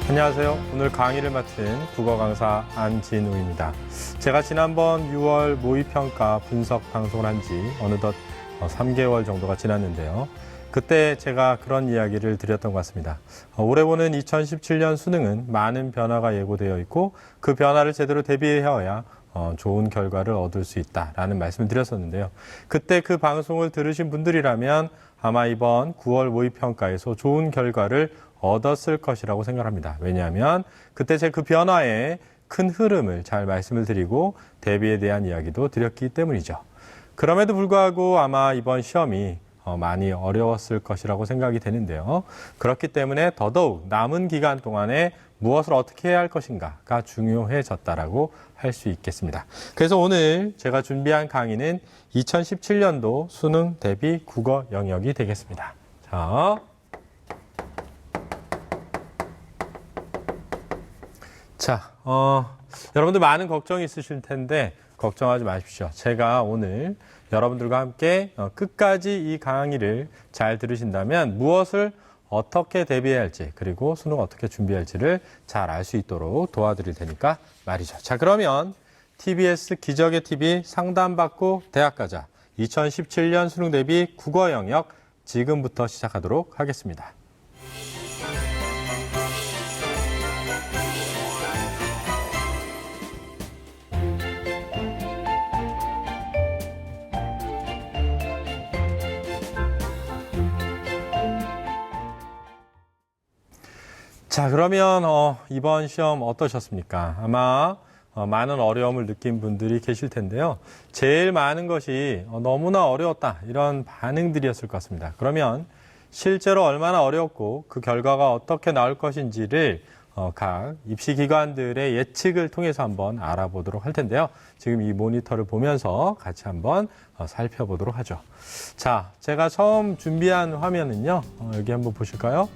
안녕하세요. 오늘 강의를 맡은 국어 강사 안진우입니다. 제가 지난번 6월 모의평가 분석 방송을 한 지 어느덧 3개월 정도가 지났는데요. 그때 제가 그런 이야기를 드렸던 것 같습니다. 올해 보는 2017년 수능은 많은 변화가 예고되어 있고 그 변화를 제대로 대비해야 좋은 결과를 얻을 수 있다라는 말씀을 드렸었는데요. 그때 그 방송을 들으신 분들이라면 아마 이번 9월 모의평가에서 좋은 결과를 얻었을 것이라고 생각합니다. 왜냐하면 그때 제가 그 변화의 큰 흐름을 잘 말씀을 드리고 대비에 대한 이야기도 드렸기 때문이죠. 그럼에도 불구하고 아마 이번 시험이 많이 어려웠을 것이라고 생각이 되는데요. 그렇기 때문에 더더욱 남은 기간 동안에 무엇을 어떻게 해야 할 것인가가 중요해졌다라고 할 수 있겠습니다. 그래서 오늘 제가 준비한 강의는 2017년도 수능 대비 국어 영역이 되겠습니다. 자, 여러분들 많은 걱정이 있으실 텐데 걱정하지 마십시오. 제가 오늘 여러분들과 함께 끝까지 이 강의를 잘 들으신다면 무엇을 어떻게 대비해야 할지 그리고 수능 어떻게 준비할지를 잘 알 수 있도록 도와드릴 테니까 말이죠. 자, 그러면 TBS 기적의 TV 상담받고 대학 가자 2017년 수능 대비 국어 영역 지금부터 시작하도록 하겠습니다. 자, 그러면 이번 시험 어떠셨습니까? 아마 많은 어려움을 느낀 분들이 계실 텐데요. 제일 많은 것이 너무나 어려웠다 이런 반응들이었을 것 같습니다. 그러면 실제로 얼마나 어려웠고 그 결과가 어떻게 나올 것인지를 각 입시기관들의 예측을 통해서 한번 알아보도록 할 텐데요. 지금 이 모니터를 보면서 같이 한번 살펴보도록 하죠. 자, 제가 처음 준비한 화면은요. 여기 한번 보실까요?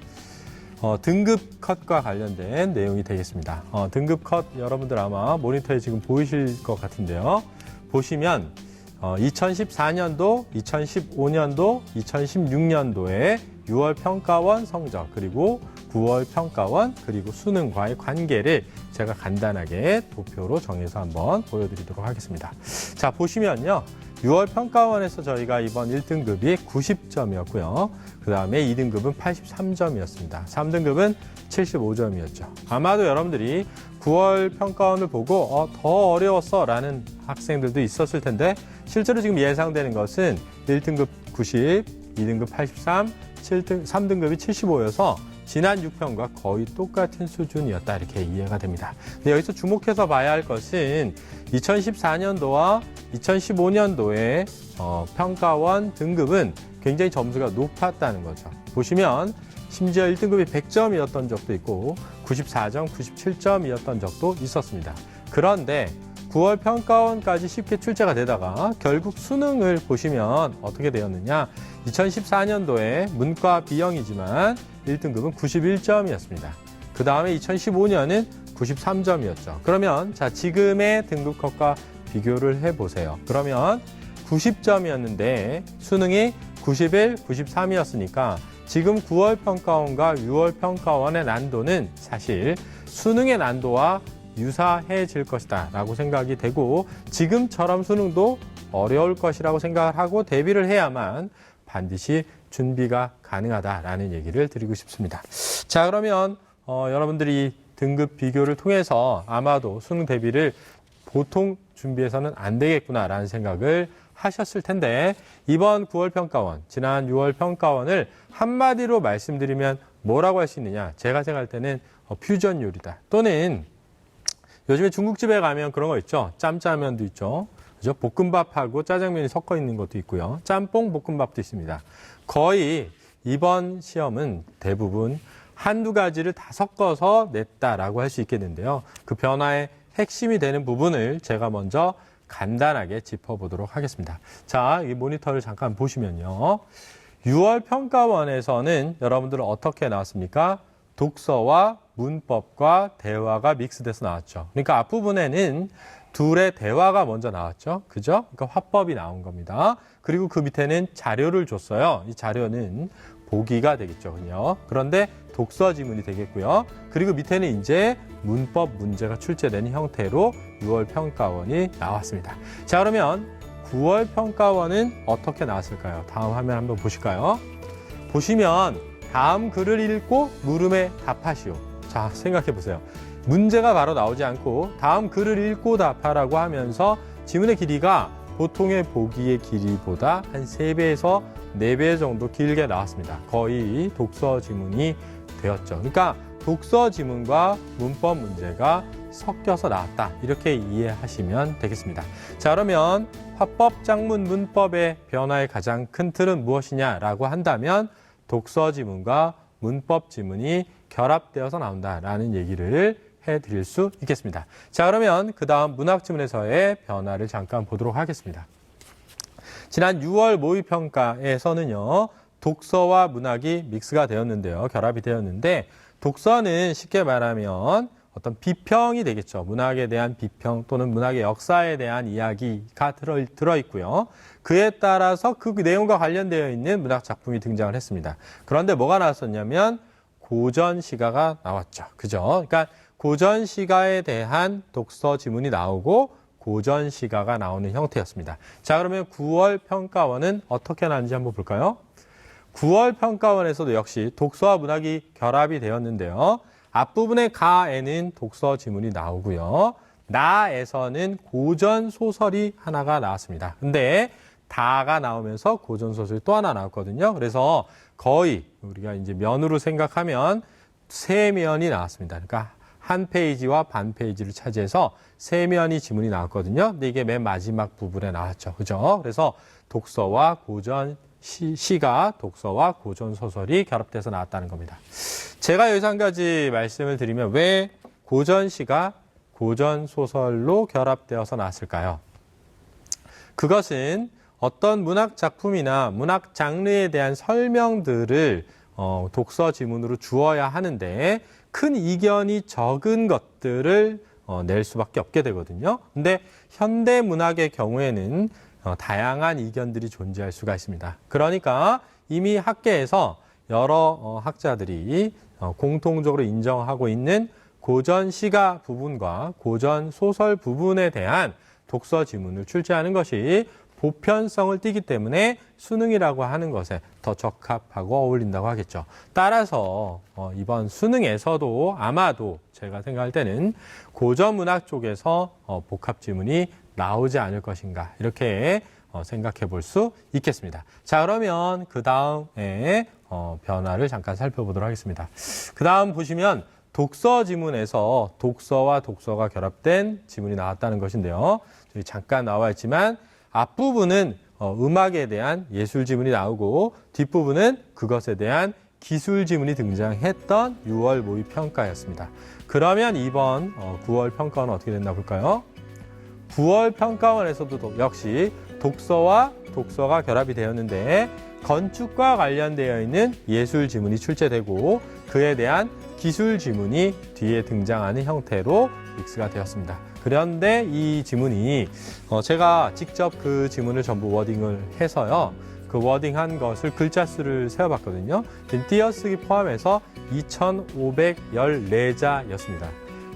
등급 컷과 관련된 내용이 되겠습니다. 등급 컷 여러분들 아마 모니터에 지금 보이실 것 같은데요. 보시면 2014년도, 2015년도, 2016년도의 6월 평가원 성적 그리고 9월 평가원 그리고 수능과의 관계를 제가 간단하게 도표로 정해서 한번 보여드리도록 하겠습니다. 자, 보시면요. 6월 평가원에서 저희가 이번 1등급이 90점이었고요. 그 다음에 2등급은 83점이었습니다. 3등급은 75점이었죠. 아마도 여러분들이 9월 평가원을 보고 더 어려웠어 라는 학생들도 있었을 텐데 실제로 지금 예상되는 것은 1등급 90, 2등급 83, 3등급이 75여서 지난 6편과 거의 똑같은 수준이었다 이렇게 이해가 됩니다. 근데 여기서 주목해서 봐야 할 것은 2014년도와 2015년도의 평가원 등급은 굉장히 점수가 높았다는 거죠. 보시면 심지어 1등급이 100점이었던 적도 있고 94점, 97점이었던 적도 있었습니다. 그런데 9월 평가원까지 쉽게 출제가 되다가 결국 수능을 보시면 어떻게 되었느냐. 2014년도에 문과 B형이지만 1등급은 91점이었습니다. 그 다음에 2015년은 93점이었죠. 그러면 자 지금의 등급컷과 비교를 해보세요. 그러면 90점이었는데 수능이 91, 93이었으니까 지금 9월 평가원과 6월 평가원의 난도는 사실 수능의 난도와 유사해질 것이다 라고 생각이 되고 지금처럼 수능도 어려울 것이라고 생각을 하고 대비를 해야만 반드시 준비가 가능하다라는 얘기를 드리고 싶습니다. 자, 그러면 여러분들이 등급 비교를 통해서 아마도 수능 대비를 보통 준비해서는 안 되겠구나라는 생각을 하셨을 텐데 이번 9월 평가원, 지난 6월 평가원을 한마디로 말씀드리면 뭐라고 할 수 있느냐. 제가 생각할 때는 퓨전 요리다. 또는 요즘에 중국집에 가면 그런 거 있죠. 짬짜면도 있죠. 그죠? 볶음밥하고 짜장면이 섞어 있는 것도 있고요. 짬뽕 볶음밥도 있습니다. 거의 이번 시험은 대부분 한두 가지를 다 섞어서 냈다라고 할 수 있겠는데요. 그 변화의 핵심이 되는 부분을 제가 먼저 간단하게 짚어보도록 하겠습니다. 자, 이 모니터를 잠깐 보시면요. 6월 평가원에서는 여러분들은 어떻게 나왔습니까? 독서와 문법과 대화가 믹스돼서 나왔죠. 그러니까 앞부분에는 둘의 대화가 먼저 나왔죠. 그죠? 그러니까 화법이 나온 겁니다. 그리고 그 밑에는 자료를 줬어요. 이 자료는 보기가 되겠죠. 그죠? 그런데 독서 지문이 되겠고요. 그리고 밑에는 이제 문법 문제가 출제되는 형태로 6월 평가원이 나왔습니다. 자, 그러면 9월 평가원은 어떻게 나왔을까요? 다음 화면 한번 보실까요? 보시면 다음 글을 읽고 물음에 답하시오. 자, 생각해 보세요. 문제가 바로 나오지 않고 다음 글을 읽고 답하라고 하면서 지문의 길이가 보통의 보기의 길이보다 한 3배에서 4배 정도 길게 나왔습니다. 거의 독서 지문이 되었죠. 그러니까 독서 지문과 문법 문제가 섞여서 나왔다. 이렇게 이해하시면 되겠습니다. 자, 그러면 화법, 작문, 문법의 변화의 가장 큰 틀은 무엇이냐라고 한다면 독서 지문과 문법 지문이 결합되어서 나온다라는 얘기를 해드릴 수 있겠습니다. 자, 그러면 그 다음 문학 지문에서의 변화를 잠깐 보도록 하겠습니다. 지난 6월 모의평가에서는요, 독서와 문학이 믹스가 되었는데요. 결합이 되었는데, 독서는 쉽게 말하면 어떤 비평이 되겠죠. 문학에 대한 비평 또는 문학의 역사에 대한 이야기가 들어있고요. 그에 따라서 그 내용과 관련되어 있는 문학 작품이 등장을 했습니다. 그런데 뭐가 나왔었냐면 고전 시가가 나왔죠. 그죠? 그러니까 고전 시가에 대한 독서 지문이 나오고 고전 시가가 나오는 형태였습니다. 자, 그러면 9월 평가원은 어떻게 나왔는지 한번 볼까요? 9월 평가원에서도 역시 독서와 문학이 결합이 되었는데요. 앞부분의 가에는 독서 지문이 나오고요. 나에서는 고전 소설이 하나가 나왔습니다. 근데 다가 나오면서 고전 소설이 또 하나 나왔거든요. 그래서 거의 우리가 이제 면으로 생각하면 3면이 나왔습니다. 그러니까 한 페이지와 반 페이지를 차지해서 3면이 지문이 나왔거든요. 근데 이게 맨 마지막 부분에 나왔죠. 그죠? 그래서 독서와 고전 시가, 독서와 고전 소설이 결합돼서 나왔다는 겁니다. 제가 여기서 한 가지 말씀을 드리면 왜 고전 시가 고전 소설로 결합되어서 나왔을까요? 그것은 어떤 문학 작품이나 문학 장르에 대한 설명들을 독서 지문으로 주어야 하는데 큰 이견이 적은 것들을 낼 수밖에 없게 되거든요. 근데 현대 문학의 경우에는 다양한 이견들이 존재할 수가 있습니다. 그러니까 이미 학계에서 여러 학자들이 공통적으로 인정하고 있는 고전 시가 부분과 고전 소설 부분에 대한 독서 지문을 출제하는 것이 보편성을 띠기 때문에 수능이라고 하는 것에 더 적합하고 어울린다고 하겠죠. 따라서 이번 수능에서도 아마도 제가 생각할 때는 고전 문학 쪽에서 복합 지문이 나오지 않을 것인가 이렇게 생각해 볼 수 있겠습니다. 자, 그러면 그 다음에 변화를 잠깐 살펴보도록 하겠습니다. 그 다음 보시면 독서 지문에서 독서와 독서가 결합된 지문이 나왔다는 것인데요. 저기 잠깐 나와 있지만 앞부분은 음악에 대한 예술 지문이 나오고 뒷부분은 그것에 대한 기술 지문이 등장했던 6월 모의 평가였습니다. 그러면 이번 9월 평가는 어떻게 됐나 볼까요? 9월 평가원에서도 역시 독서와 독서가 결합이 되었는데 건축과 관련되어 있는 예술 지문이 출제되고 그에 대한 기술 지문이 뒤에 등장하는 형태로 믹스가 되었습니다. 그런데 이 지문이 제가 직접 그 지문을 전부 워딩을 해서요. 그 워딩한 것을 글자 수를 세어봤거든요. 띄어쓰기 포함해서 2,514자였습니다.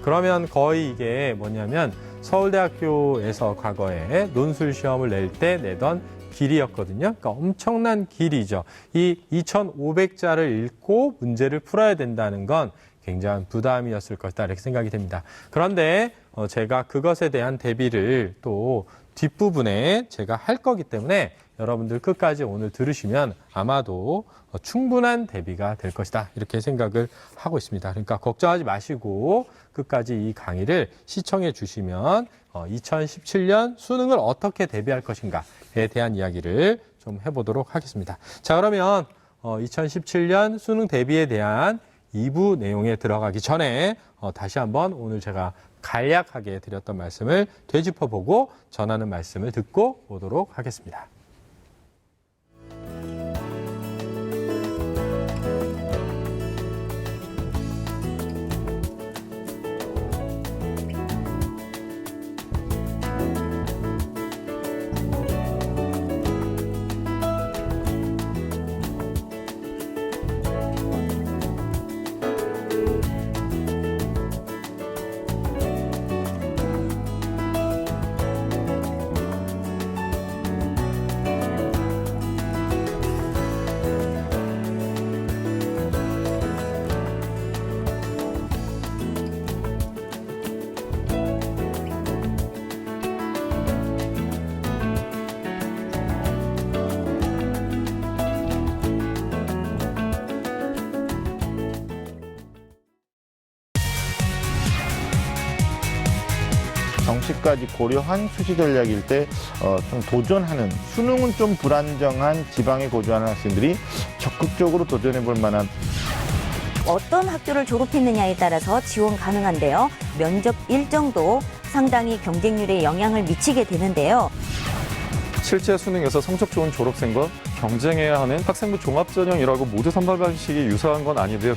그러면 거의 이게 뭐냐면 서울대학교에서 과거에 논술 시험을 낼 때 내던 길이였거든요. 그러니까 엄청난 길이죠. 이 2,500자를 읽고 문제를 풀어야 된다는 건 굉장한 부담이었을 것이다 이렇게 생각이 됩니다. 그런데 제가 그것에 대한 대비를 또 뒷부분에 제가 할 거기 때문에 여러분들 끝까지 오늘 들으시면 아마도 충분한 대비가 될 것이다 이렇게 생각을 하고 있습니다. 그러니까 걱정하지 마시고 끝까지 이 강의를 시청해 주시면 2017년 수능을 어떻게 대비할 것인가에 대한 이야기를 좀 해보도록 하겠습니다. 자, 그러면 2017년 수능 대비에 대한 2부 내용에 들어가기 전에 다시 한번 오늘 제가 간략하게 드렸던 말씀을 되짚어보고 전하는 말씀을 듣고 오도록 하겠습니다. 여지까지 고려한 수시 전략일 때 좀 도전하는, 수능은 좀 불안정한 지방에 거주하는 학생들이 적극적으로 도전해 볼 만한. 어떤 학교를 졸업했느냐에 따라서 지원 가능한데요. 면접 일정도 상당히 경쟁률에 영향을 미치게 되는데요. 실제 수능에서 성적 좋은 졸업생과 경쟁해야 하는 학생부 종합전형이라고 모두 선발 방식이 유사한 건 아닌데요.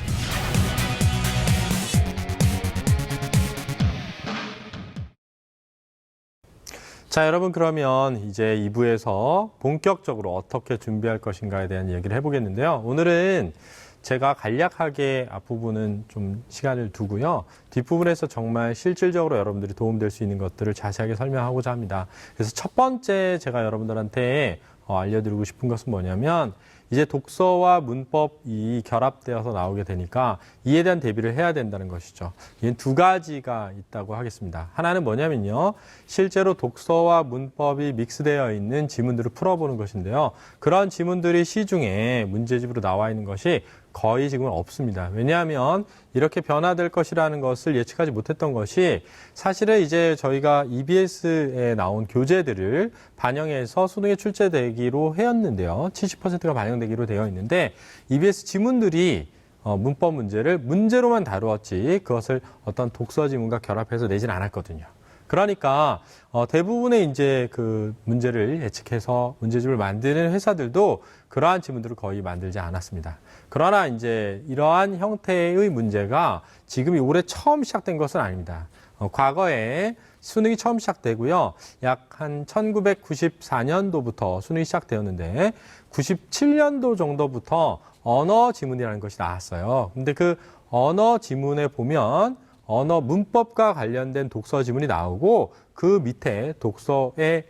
자, 여러분 그러면 이제 2부에서 본격적으로 어떻게 준비할 것인가에 대한 얘기를 해보겠는데요. 오늘은 제가 간략하게 앞부분은 좀 시간을 두고요. 뒷부분에서 정말 실질적으로 여러분들이 도움될 수 있는 것들을 자세하게 설명하고자 합니다. 그래서 첫 번째 제가 여러분들한테 알려드리고 싶은 것은 뭐냐면 이제 독서와 문법이 결합되어서 나오게 되니까 이에 대한 대비를 해야 된다는 것이죠. 이게 두 가지가 있다고 하겠습니다. 하나는 뭐냐면요. 실제로 독서와 문법이 믹스되어 있는 지문들을 풀어보는 것인데요. 그런 지문들이 시중에 문제집으로 나와 있는 것이 거의 지금은 없습니다. 왜냐하면 이렇게 변화될 것이라는 것을 예측하지 못했던 것이 사실은 이제 저희가 EBS에 나온 교재들을 반영해서 수능에 출제되기로 해였는데요. 70%가 반영되기로 되어 있는데 EBS 지문들이 문법 문제를 문제로만 다루었지 그것을 어떤 독서 지문과 결합해서 내진 않았거든요. 그러니까 대부분의 이제 그 문제를 예측해서 문제집을 만드는 회사들도 그러한 지문들을 거의 만들지 않았습니다. 그러나 이제 이러한 형태의 문제가 지금이 올해 처음 시작된 것은 아닙니다. 과거에 수능이 처음 시작되고요. 약 한 1994년도부터 수능이 시작되었는데 97년도 정도부터 언어 지문이라는 것이 나왔어요. 근데 그 언어 지문에 보면 언어 문법과 관련된 독서 지문이 나오고 그 밑에 독서의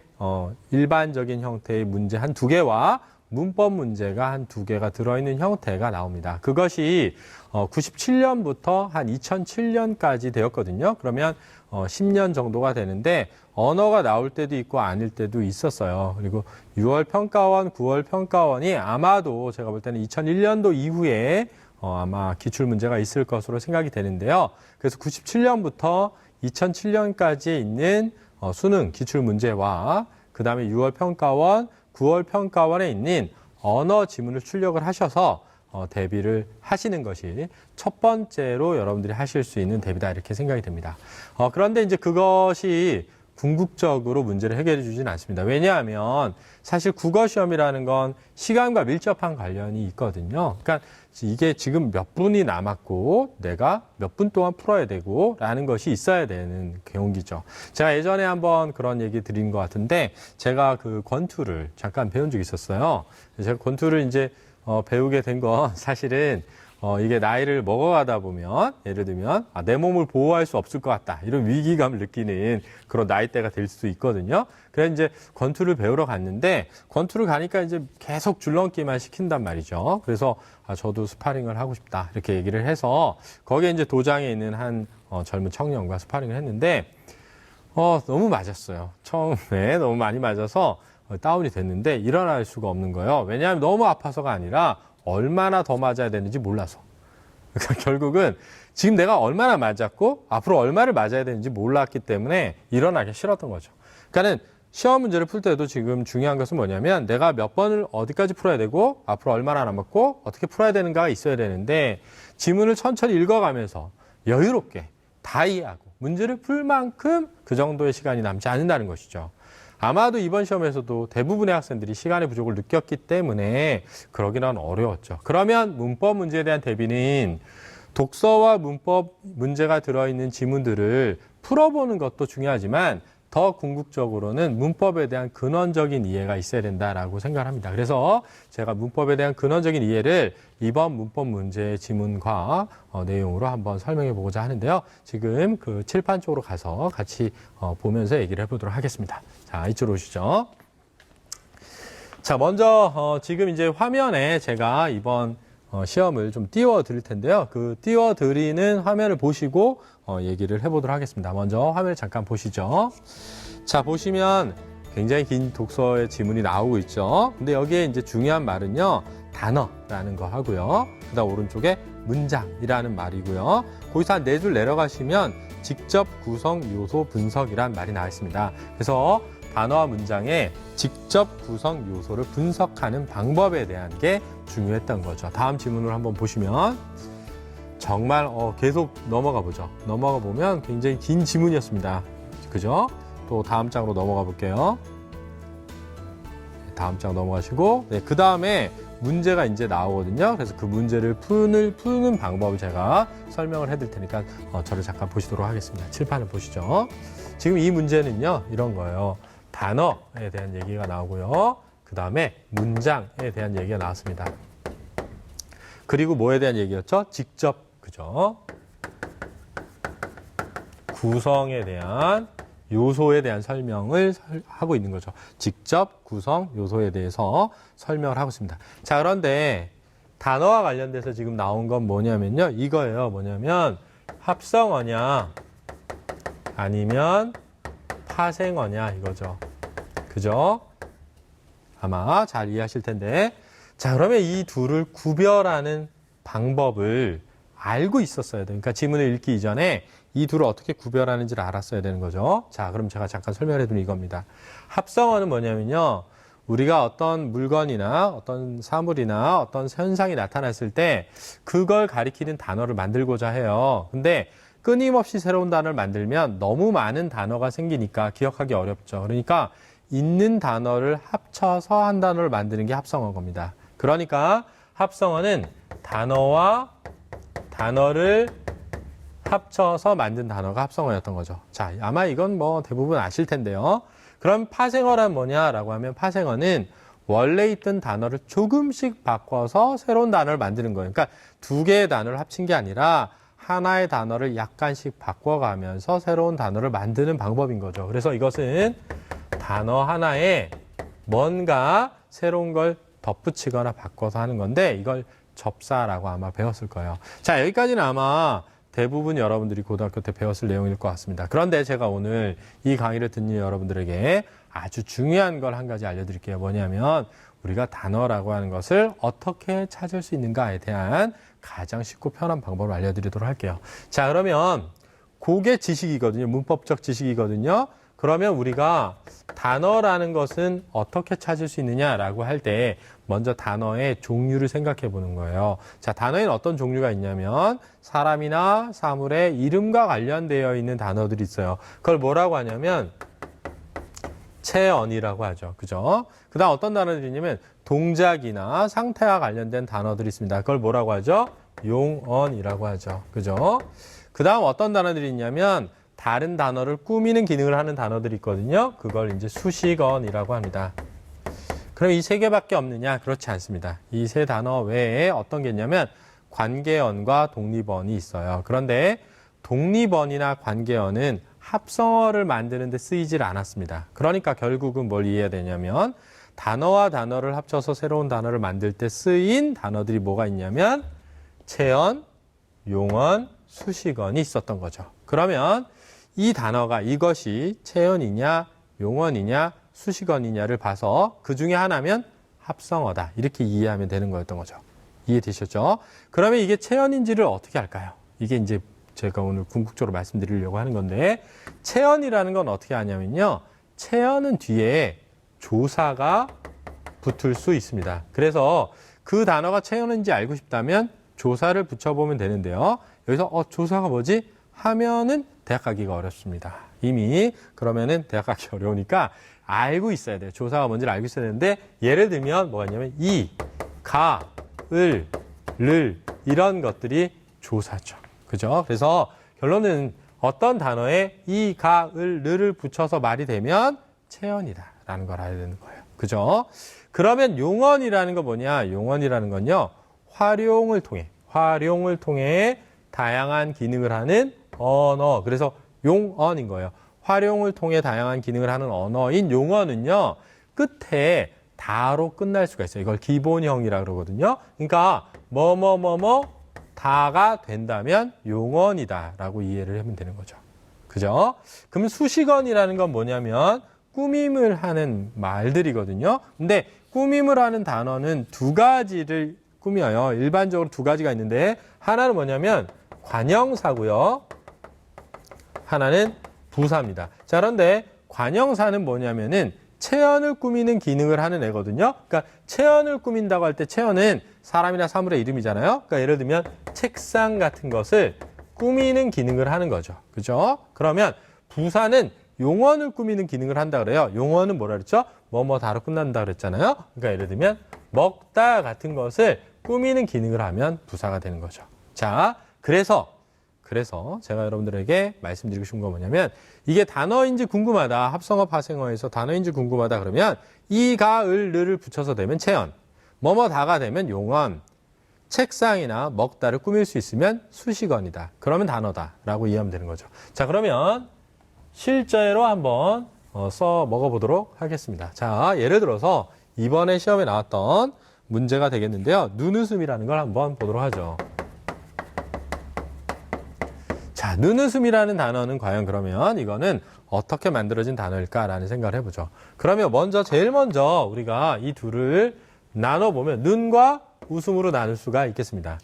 일반적인 형태의 문제 한 두 개와 문법 문제가 한 두 개가 들어있는 형태가 나옵니다. 그것이 97년부터 한 2007년까지 되었거든요. 그러면 10년 정도가 되는데 언어가 나올 때도 있고 아닐 때도 있었어요. 그리고 6월 평가원, 9월 평가원이 아마도 제가 볼 때는 2001년도 이후에 아마 기출 문제가 있을 것으로 생각이 되는데요. 그래서 97년부터 2007년까지 있는 수능 기출 문제와 그 다음에 6월 평가원, 9월 평가원에 있는 언어 지문을 출력을 하셔서 대비를 하시는 것이 첫 번째로 여러분들이 하실 수 있는 대비다 이렇게 생각이 됩니다. 그런데 이제 그것이 궁극적으로 문제를 해결해 주진 않습니다. 왜냐하면 사실 국어시험이라는 건 시간과 밀접한 관련이 있거든요. 그러니까 이게 지금 몇 분이 남았고 내가 몇 분 동안 풀어야 되고 라는 것이 있어야 되는 경기죠. 제가 예전에 한번 그런 얘기 드린 것 같은데 제가 그 권투를 잠깐 배운 적이 있었어요. 제가 권투를 이제 배우게 된 건 사실은 이게 나이를 먹어가다 보면 예를 들면 내 몸을 보호할 수 없을 것 같다 이런 위기감을 느끼는 그런 나이대가 될 수 있거든요. 그래서 이제 권투를 배우러 갔는데 권투를 가니까 이제 계속 줄넘기만 시킨단 말이죠. 그래서 저도 스파링을 하고 싶다 이렇게 얘기를 해서 거기에 이제 도장에 있는 한 젊은 청년과 스파링을 했는데 너무 맞았어요. 처음에 너무 많이 맞아서 다운이 됐는데 일어날 수가 없는 거예요. 왜냐하면 너무 아파서가 아니라 얼마나 더 맞아야 되는지 몰라서. 그러니까 결국은 지금 내가 얼마나 맞았고 앞으로 얼마를 맞아야 되는지 몰랐기 때문에 일어나기 싫었던 거죠. 그러니까는 시험 문제를 풀 때도 지금 중요한 것은 뭐냐면 내가 몇 번을 어디까지 풀어야 되고 앞으로 얼마나 남았고 어떻게 풀어야 되는가가 있어야 되는데 지문을 천천히 읽어가면서 여유롭게 다 이해하고 문제를 풀 만큼 그 정도의 시간이 남지 않는다는 것이죠. 아마도 이번 시험에서도 대부분의 학생들이 시간의 부족을 느꼈기 때문에 그러기는 어려웠죠. 그러면 문법 문제에 대한 대비는 독서와 문법 문제가 들어있는 지문들을 풀어보는 것도 중요하지만 더 궁극적으로는 문법에 대한 근원적인 이해가 있어야 된다라고 생각합니다. 그래서 제가 문법에 대한 근원적인 이해를 이번 문법 문제의 지문과 내용으로 한번 설명해 보고자 하는데요. 지금 그 칠판 쪽으로 가서 같이 보면서 얘기를 해보도록 하겠습니다. 자, 이쪽으로 오시죠. 자, 먼저 지금 이제 화면에 제가 이번 시험을 좀 띄워 드릴 텐데요. 그 띄워 드리는 화면을 보시고 얘기를 해보도록 하겠습니다. 먼저 화면을 잠깐 보시죠. 자, 보시면 굉장히 긴 독서의 지문이 나오고 있죠. 근데 여기에 이제 중요한 말은요. 단어라는 거 하고요. 그다음 오른쪽에 문장이라는 말이고요. 거기서 한 4줄 내려가시면 직접 구성 요소 분석이란 말이 나와 있습니다. 그래서 단어와 문장의 직접 구성 요소를 분석하는 방법에 대한 게 중요했던 거죠. 다음 지문을 한번 보시면 정말 계속 넘어가 보죠. 넘어가 보면 굉장히 긴 지문이었습니다. 그죠? 또 다음 장으로 넘어가 볼게요. 다음 장 넘어가시고, 네, 그 다음에 문제가 이제 나오거든요. 그래서 그 문제를 푸는 방법을 제가 설명을 해드릴 테니까 저를 잠깐 보시도록 하겠습니다. 칠판을 보시죠. 지금 이 문제는요, 이런 거예요. 단어에 대한 얘기가 나오고요. 그 다음에 문장에 대한 얘기가 나왔습니다. 그리고 뭐에 대한 얘기였죠? 직접, 그죠? 구성에 대한 요소에 대한 설명을 하고 있는 거죠. 직접 구성 요소에 대해서 설명을 하고 있습니다. 자, 그런데 단어와 관련돼서 지금 나온 건 뭐냐면요. 이거예요. 뭐냐면 합성어냐 아니면 파생어냐 이거죠. 그죠? 아마 잘 이해하실 텐데. 자, 그러면 이 둘을 구별하는 방법을 알고 있었어야 돼요. 그러니까 지문을 읽기 이전에 이 둘을 어떻게 구별하는지를 알았어야 되는 거죠. 자, 그럼 제가 잠깐 설명해 드리면 이겁니다. 합성어는 뭐냐면요. 우리가 어떤 물건이나 어떤 사물이나 어떤 현상이 나타났을 때 그걸 가리키는 단어를 만들고자 해요. 근데 끊임없이 새로운 단어를 만들면 너무 많은 단어가 생기니까 기억하기 어렵죠. 그러니까 있는 단어를 합쳐서 한 단어를 만드는 게 합성어인 겁니다. 그러니까 합성어는 단어와 단어를 합쳐서 만든 단어가 합성어였던 거죠. 자, 아마 이건 뭐 대부분 아실 텐데요. 그럼 파생어란 뭐냐라고 하면 파생어는 원래 있던 단어를 조금씩 바꿔서 새로운 단어를 만드는 거예요. 그러니까 두 개의 단어를 합친 게 아니라 하나의 단어를 약간씩 바꿔가면서 새로운 단어를 만드는 방법인 거죠. 그래서 이것은 단어 하나에 뭔가 새로운 걸 덧붙이거나 바꿔서 하는 건데 이걸 접사라고 아마 배웠을 거예요. 자, 여기까지는 아마 대부분 여러분들이 고등학교 때 배웠을 내용일 것 같습니다. 그런데 제가 오늘 이 강의를 듣는 여러분들에게 아주 중요한 걸 한 가지 알려드릴게요. 뭐냐면 우리가 단어라고 하는 것을 어떻게 찾을 수 있는가에 대한 가장 쉽고 편한 방법을 알려드리도록 할게요. 자, 그러면 그게 지식이거든요. 문법적 지식이거든요. 그러면 우리가 단어라는 것은 어떻게 찾을 수 있느냐라고 할 때 먼저 단어의 종류를 생각해 보는 거예요. 자, 단어에는 어떤 종류가 있냐면 사람이나 사물의 이름과 관련되어 있는 단어들이 있어요. 그걸 뭐라고 하냐면 체언이라고 하죠. 그죠? 그 다음 어떤 단어들이 있냐면 동작이나 상태와 관련된 단어들이 있습니다. 그걸 뭐라고 하죠? 용언이라고 하죠. 그죠? 그 다음 어떤 단어들이 있냐면 다른 단어를 꾸미는 기능을 하는 단어들이 있거든요. 그걸 이제 수식어이라고 합니다. 그럼 이 세 개밖에 없느냐? 그렇지 않습니다. 이 세 단어 외에 어떤 게 있냐면 관계어과 독립어이 있어요. 그런데 독립어나 관계어는 합성어를 만드는 데 쓰이질 않았습니다. 그러니까 결국은 뭘 이해해야 되냐면 단어와 단어를 합쳐서 새로운 단어를 만들 때 쓰인 단어들이 뭐가 있냐면 체언, 용언, 수식어이 있었던 거죠. 그러면 이 단어가 이것이 체언이냐, 용언이냐, 수식어이냐를 봐서 그 중에 하나면 합성어다. 이렇게 이해하면 되는 거였던 거죠. 이해되셨죠? 그러면 이게 체언인지를 어떻게 할까요? 이게 이제 제가 오늘 궁극적으로 말씀드리려고 하는 건데 체언이라는 건 어떻게 하냐면요. 체언은 뒤에 조사가 붙을 수 있습니다. 그래서 그 단어가 체언인지 알고 싶다면 조사를 붙여보면 되는데요. 여기서 조사가 뭐지? 하면은 대학 가기가 어렵습니다. 이미 그러면은 대학 가기 어려우니까 알고 있어야 돼요. 조사가 뭔지를 알고 있어야 되는데 예를 들면 뭐가 있냐면 이, 가, 을, 를 이런 것들이 조사죠. 그죠? 그래서 결론은 어떤 단어에 이, 가, 을, 를을 붙여서 말이 되면 체언이다라는 걸 알아야 되는 거예요. 그죠? 그러면 용언이라는 건 뭐냐? 용언이라는 건요. 활용을 통해 다양한 기능을 하는 언어. 그래서 용언인 거예요. 활용을 통해 다양한 기능을 하는 언어인 용언은요. 끝에 다로 끝날 수가 있어요. 이걸 기본형이라고 그러거든요. 그러니까 다가 된다면 용언이다라고 이해를 하면 되는 거죠. 그죠? 그럼 수식언이라는 건 뭐냐면 꾸밈을 하는 말들이거든요. 근데 꾸밈을 하는 단어는 두 가지를 꾸며요. 일반적으로 두 가지가 있는데 하나는 뭐냐면 관형사고요. 하나는 부사입니다. 자, 그런데 관형사는 뭐냐면은 체언을 꾸미는 기능을 하는 애거든요. 그러니까 체언을 꾸민다고 할 때 체언은 사람이나 사물의 이름이잖아요. 그러니까 예를 들면 책상 같은 것을 꾸미는 기능을 하는 거죠. 그죠? 그러면 부사는 용언을 꾸미는 기능을 한다 그래요. 용언은 뭐라 그랬죠? 뭐뭐다로 끝난다 그랬잖아요. 그러니까 예를 들면 먹다 같은 것을 꾸미는 기능을 하면 부사가 되는 거죠. 자, 그래서 제가 여러분들에게 말씀드리고 싶은 건 뭐냐면 이게 단어인지 궁금하다. 합성어 파생어에서 단어인지 궁금하다 그러면 이, 가, 을, 를 붙여서 되면 체언, 뭐뭐다가 되면 용언, 책상이나 먹다를 꾸밀 수 있으면 수식어이다. 그러면 단어다라고 이해하면 되는 거죠. 자, 그러면 실제로 한번 써 먹어보도록 하겠습니다. 자, 예를 들어서 이번에 시험에 나왔던 문제가 되겠는데요. 눈웃음이라는 걸 한번 보도록 하죠. 자, 눈웃음이라는 단어는 과연 그러면 이거는 어떻게 만들어진 단어일까라는 생각을 해보죠. 그러면 제일 먼저 우리가 이 둘을 나눠보면 눈과 웃음으로 나눌 수가 있겠습니다.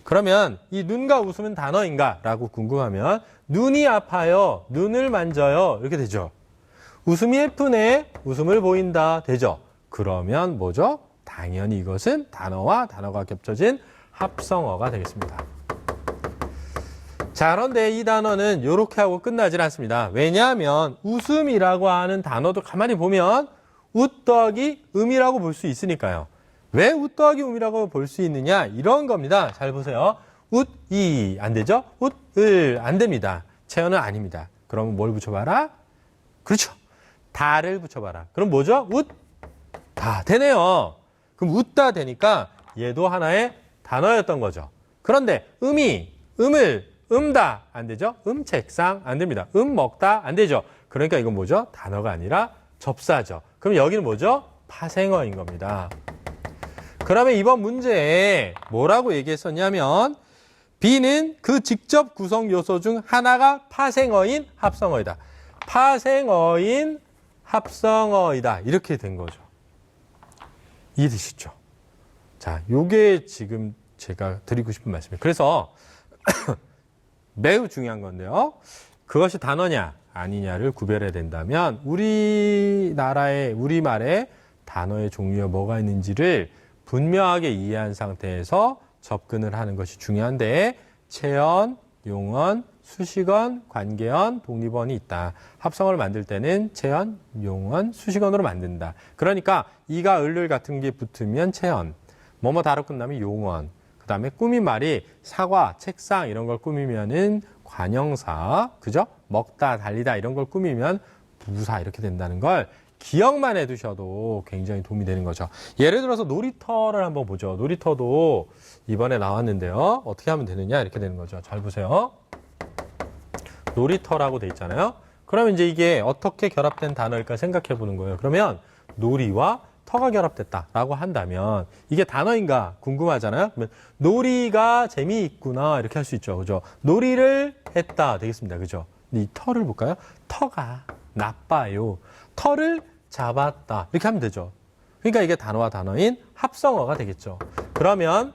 그러면 이 눈과 웃음은 단어인가? 라고 궁금하면 눈이 아파요. 눈을 만져요. 이렇게 되죠. 웃음이 예쁘네. 웃음을 보인다. 되죠. 그러면 뭐죠? 당연히 이것은 단어와 단어가 겹쳐진 합성어가 되겠습니다. 자, 그런데 이 단어는 이렇게 하고 끝나질 않습니다. 왜냐하면 웃음이라고 하는 단어도 가만히 보면 웃 더하기 음이라고 볼 수 있으니까요. 왜 웃 더하기 음이라고 볼 수 있느냐? 이런 겁니다. 잘 보세요. 웃이 안 되죠? 웃을 안 됩니다. 체언은 아닙니다. 그럼 뭘 붙여봐라? 그렇죠. 다를 붙여봐라. 그럼 뭐죠? 웃다 되네요. 그럼 웃다 되니까 얘도 하나의 단어였던 거죠. 그런데 음을 음다 안 되죠? 책상 안 됩니다. 먹다 안 되죠. 그러니까 이건 뭐죠? 단어가 아니라 접사죠. 그럼 여기는 뭐죠? 파생어인 겁니다. 그러면 이번 문제에 뭐라고 얘기했었냐면 B는 그 직접 구성 요소 중 하나가 파생어인 합성어이다. 파생어인 합성어이다. 이렇게 된 거죠. 이해되시죠? 자, 요게 지금 제가 드리고 싶은 말씀이에요. 그래서 매우 중요한 건데요. 그것이 단어냐 아니냐를 구별해야 된다면 우리말에 단어의 종류가 뭐가 있는지를 분명하게 이해한 상태에서 접근을 하는 것이 중요한데 체언, 용언, 수식언, 관계언, 독립언이 있다. 합성어를 만들 때는 체언, 용언, 수식언으로 만든다. 그러니까 이가 을을 같은 게 붙으면 체언, 뭐뭐다로 끝나면 용언, 그 다음에 꾸민 말이 사과, 책상 이런 걸 꾸미면은 관형사, 그죠? 먹다, 달리다 이런 걸 꾸미면 부사 이렇게 된다는 걸 기억만 해두셔도 굉장히 도움이 되는 거죠. 예를 들어서 놀이터를 한번 보죠. 놀이터도 이번에 나왔는데요. 어떻게 하면 되느냐 이렇게 되는 거죠. 잘 보세요. 놀이터라고 돼 있잖아요. 그러면 이제 이게 어떻게 결합된 단어일까 생각해 보는 거예요. 그러면 놀이와 터가 결합됐다라고 한다면 이게 단어인가 궁금하잖아요. 그러면 놀이가 재미있구나 이렇게 할 수 있죠. 그죠? 놀이를 했다 되겠습니다. 그죠? 이 터를 볼까요? 터가 나빠요. 터를 잡았다. 이렇게 하면 되죠. 그러니까 이게 단어와 단어인 합성어가 되겠죠. 그러면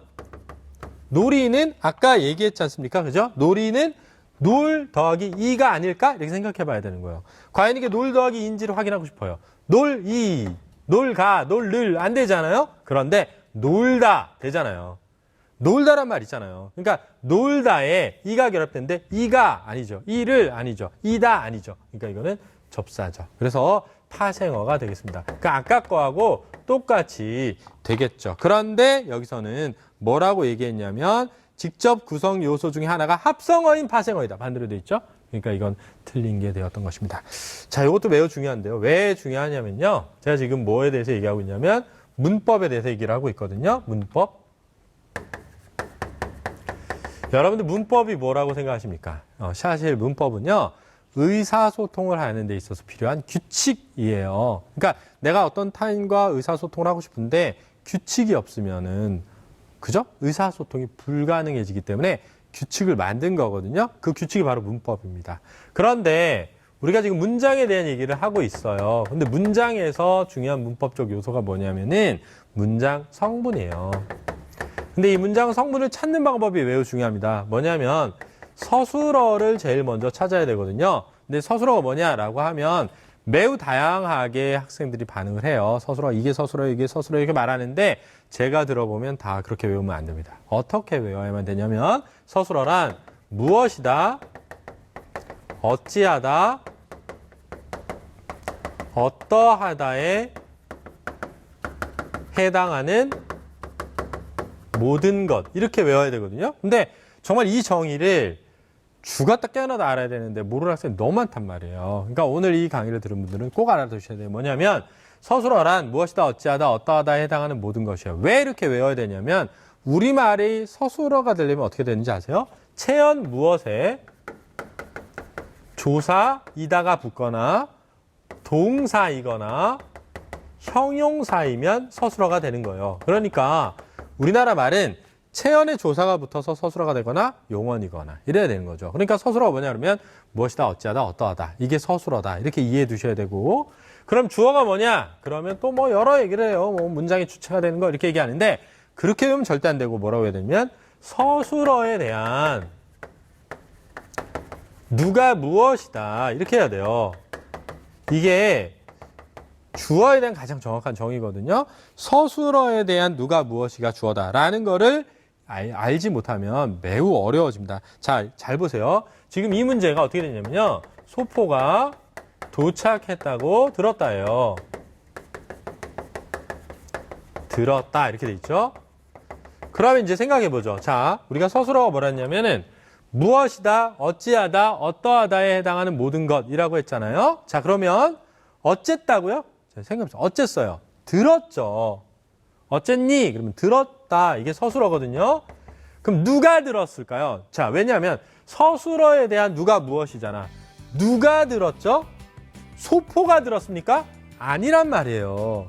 놀이는 아까 얘기했지 않습니까? 그죠? 놀이는 놀 더하기 이가 아닐까? 이렇게 생각해 봐야 되는 거예요. 과연 이게 놀 더하기 이인지를 확인하고 싶어요. 놀이, 놀가, 놀를 안 되잖아요? 그런데 놀다 되잖아요. 놀다란 말 있잖아요. 그러니까 놀다에 이가 결합된데 이가 아니죠. 이를 아니죠. 이다 아니죠. 그러니까 이거는 접사죠. 그래서 파생어가 되겠습니다. 그러니까 아까 거하고 똑같이 되겠죠. 그런데 여기서는 뭐라고 얘기했냐면 직접 구성 요소 중에 하나가 합성어인 파생어이다. 반대로 돼 있죠. 그러니까 이건 틀린 게 되었던 것입니다. 자, 이것도 매우 중요한데요. 왜 중요하냐면요. 제가 지금 뭐에 대해서 얘기하고 있냐면 문법에 대해서 얘기를 하고 있거든요. 문법. 여러분들 문법이 뭐라고 생각하십니까? 사실 문법은요. 의사소통을 하는 데 있어서 필요한 규칙이에요. 그러니까 내가 어떤 타인과 의사소통을 하고 싶은데 규칙이 없으면은 그죠? 의사소통이 불가능해지기 때문에 규칙을 만든 거거든요. 그 규칙이 바로 문법입니다. 그런데 우리가 지금 문장에 대한 얘기를 하고 있어요. 근데 문장에서 중요한 문법적 요소가 뭐냐면은 문장 성분이에요. 근데 이 문장 성분을 찾는 방법이 매우 중요합니다. 뭐냐면 서술어를 제일 먼저 찾아야 되거든요. 근데 서술어가 뭐냐라고 하면 매우 다양하게 학생들이 반응을 해요. 서술어, 이게 서술어, 이게 서술어 이렇게 말하는데 제가 들어보면 다 그렇게 외우면 안 됩니다. 어떻게 외워야만 되냐면 서술어란 무엇이다, 어찌하다, 어떠하다에 해당하는 모든 것 이렇게 외워야 되거든요. 근데 정말 이 정의를 죽었다 깨어나다 알아야 되는데 모르는 학생이 너무 많단 말이에요. 그러니까 오늘 이 강의를 들은 분들은 꼭 알아두셔야 돼요. 뭐냐면 서술어란 무엇이다, 어찌하다, 어떠하다에 해당하는 모든 것이에요. 왜 이렇게 외워야 되냐면 우리말이 서술어가 되려면 어떻게 되는지 아세요? 체연 무엇에 조사이다가 붙거나 동사이거나 형용사이면 서술어가 되는 거예요. 그러니까 우리나라 말은 체연의 조사가 붙어서 서술어가 되거나 용언이거나 이래야 되는 거죠. 그러니까 서술어가 뭐냐 그러면 무엇이다, 어찌하다, 어떠하다. 이게 서술어다. 이렇게 이해해 두셔야 되고, 그럼 주어가 뭐냐? 그러면 또 뭐 여러 얘기를 해요. 뭐 문장의 주체가 되는 거 이렇게 얘기하는데 그렇게 되면 절대 안 되고 뭐라고 해야 되냐면 서술어에 대한 누가 무엇이다 이렇게 해야 돼요. 이게 주어에 대한 가장 정확한 정의거든요. 서술어에 대한 누가 무엇이가 주어다라는 거를 알지 못하면 매우 어려워집니다. 자, 잘 보세요. 지금 이 문제가 어떻게 되냐면요. 소포가 도착했다고 들었다예요. 들었다 이렇게 돼 있죠. 그러면 이제 생각해 보죠. 자, 우리가 서술어가 뭐라 했냐면은 무엇이다, 어찌하다, 어떠하다에 해당하는 모든 것이라고 했잖아요. 자, 그러면 어쨌다고요? 자, 생각해보세요. 어쨌어요? 들었죠. 어쨌니? 그러면 들었다. 이게 서술어거든요. 그럼 누가 들었을까요? 자, 왜냐하면 서술어에 대한 누가 무엇이잖아. 누가 들었죠? 소포가 들었습니까? 아니란 말이에요.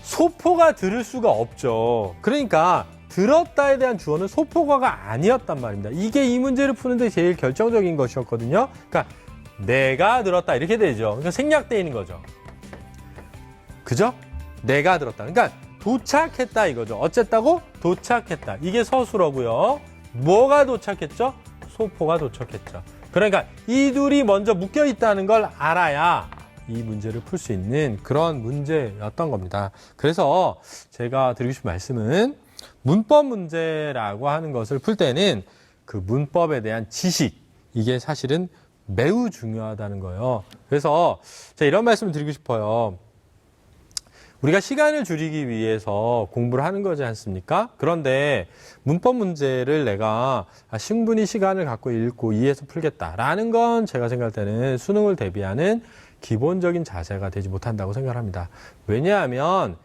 소포가 들을 수가 없죠. 그러니까 들었다에 대한 주어는 소포가가 아니었단 말입니다. 이게 이 문제를 푸는데 제일 결정적인 것이었거든요. 그러니까 내가 들었다 이렇게 되죠. 그러니까 생략되어 있는 거죠. 그죠? 내가 들었다. 그러니까 도착했다 이거죠. 어쨌다고? 도착했다. 이게 서술어고요. 뭐가 도착했죠? 소포가 도착했죠. 그러니까 이 둘이 먼저 묶여 있다는 걸 알아야 이 문제를 풀 수 있는 그런 문제였던 겁니다. 그래서 제가 드리고 싶은 말씀은 문법 문제라고 하는 것을 풀 때는 그 문법에 대한 지식, 이게 사실은 매우 중요하다는 거예요. 그래서 제가 이런 말씀을 드리고 싶어요. 우리가 시간을 줄이기 위해서 공부를 하는 거지 않습니까? 그런데 문법 문제를 내가 충분히 시간을 갖고 읽고 이해해서 풀겠다라는 건 제가 생각할 때는 수능을 대비하는 기본적인 자세가 되지 못한다고 생각합니다. 왜냐하면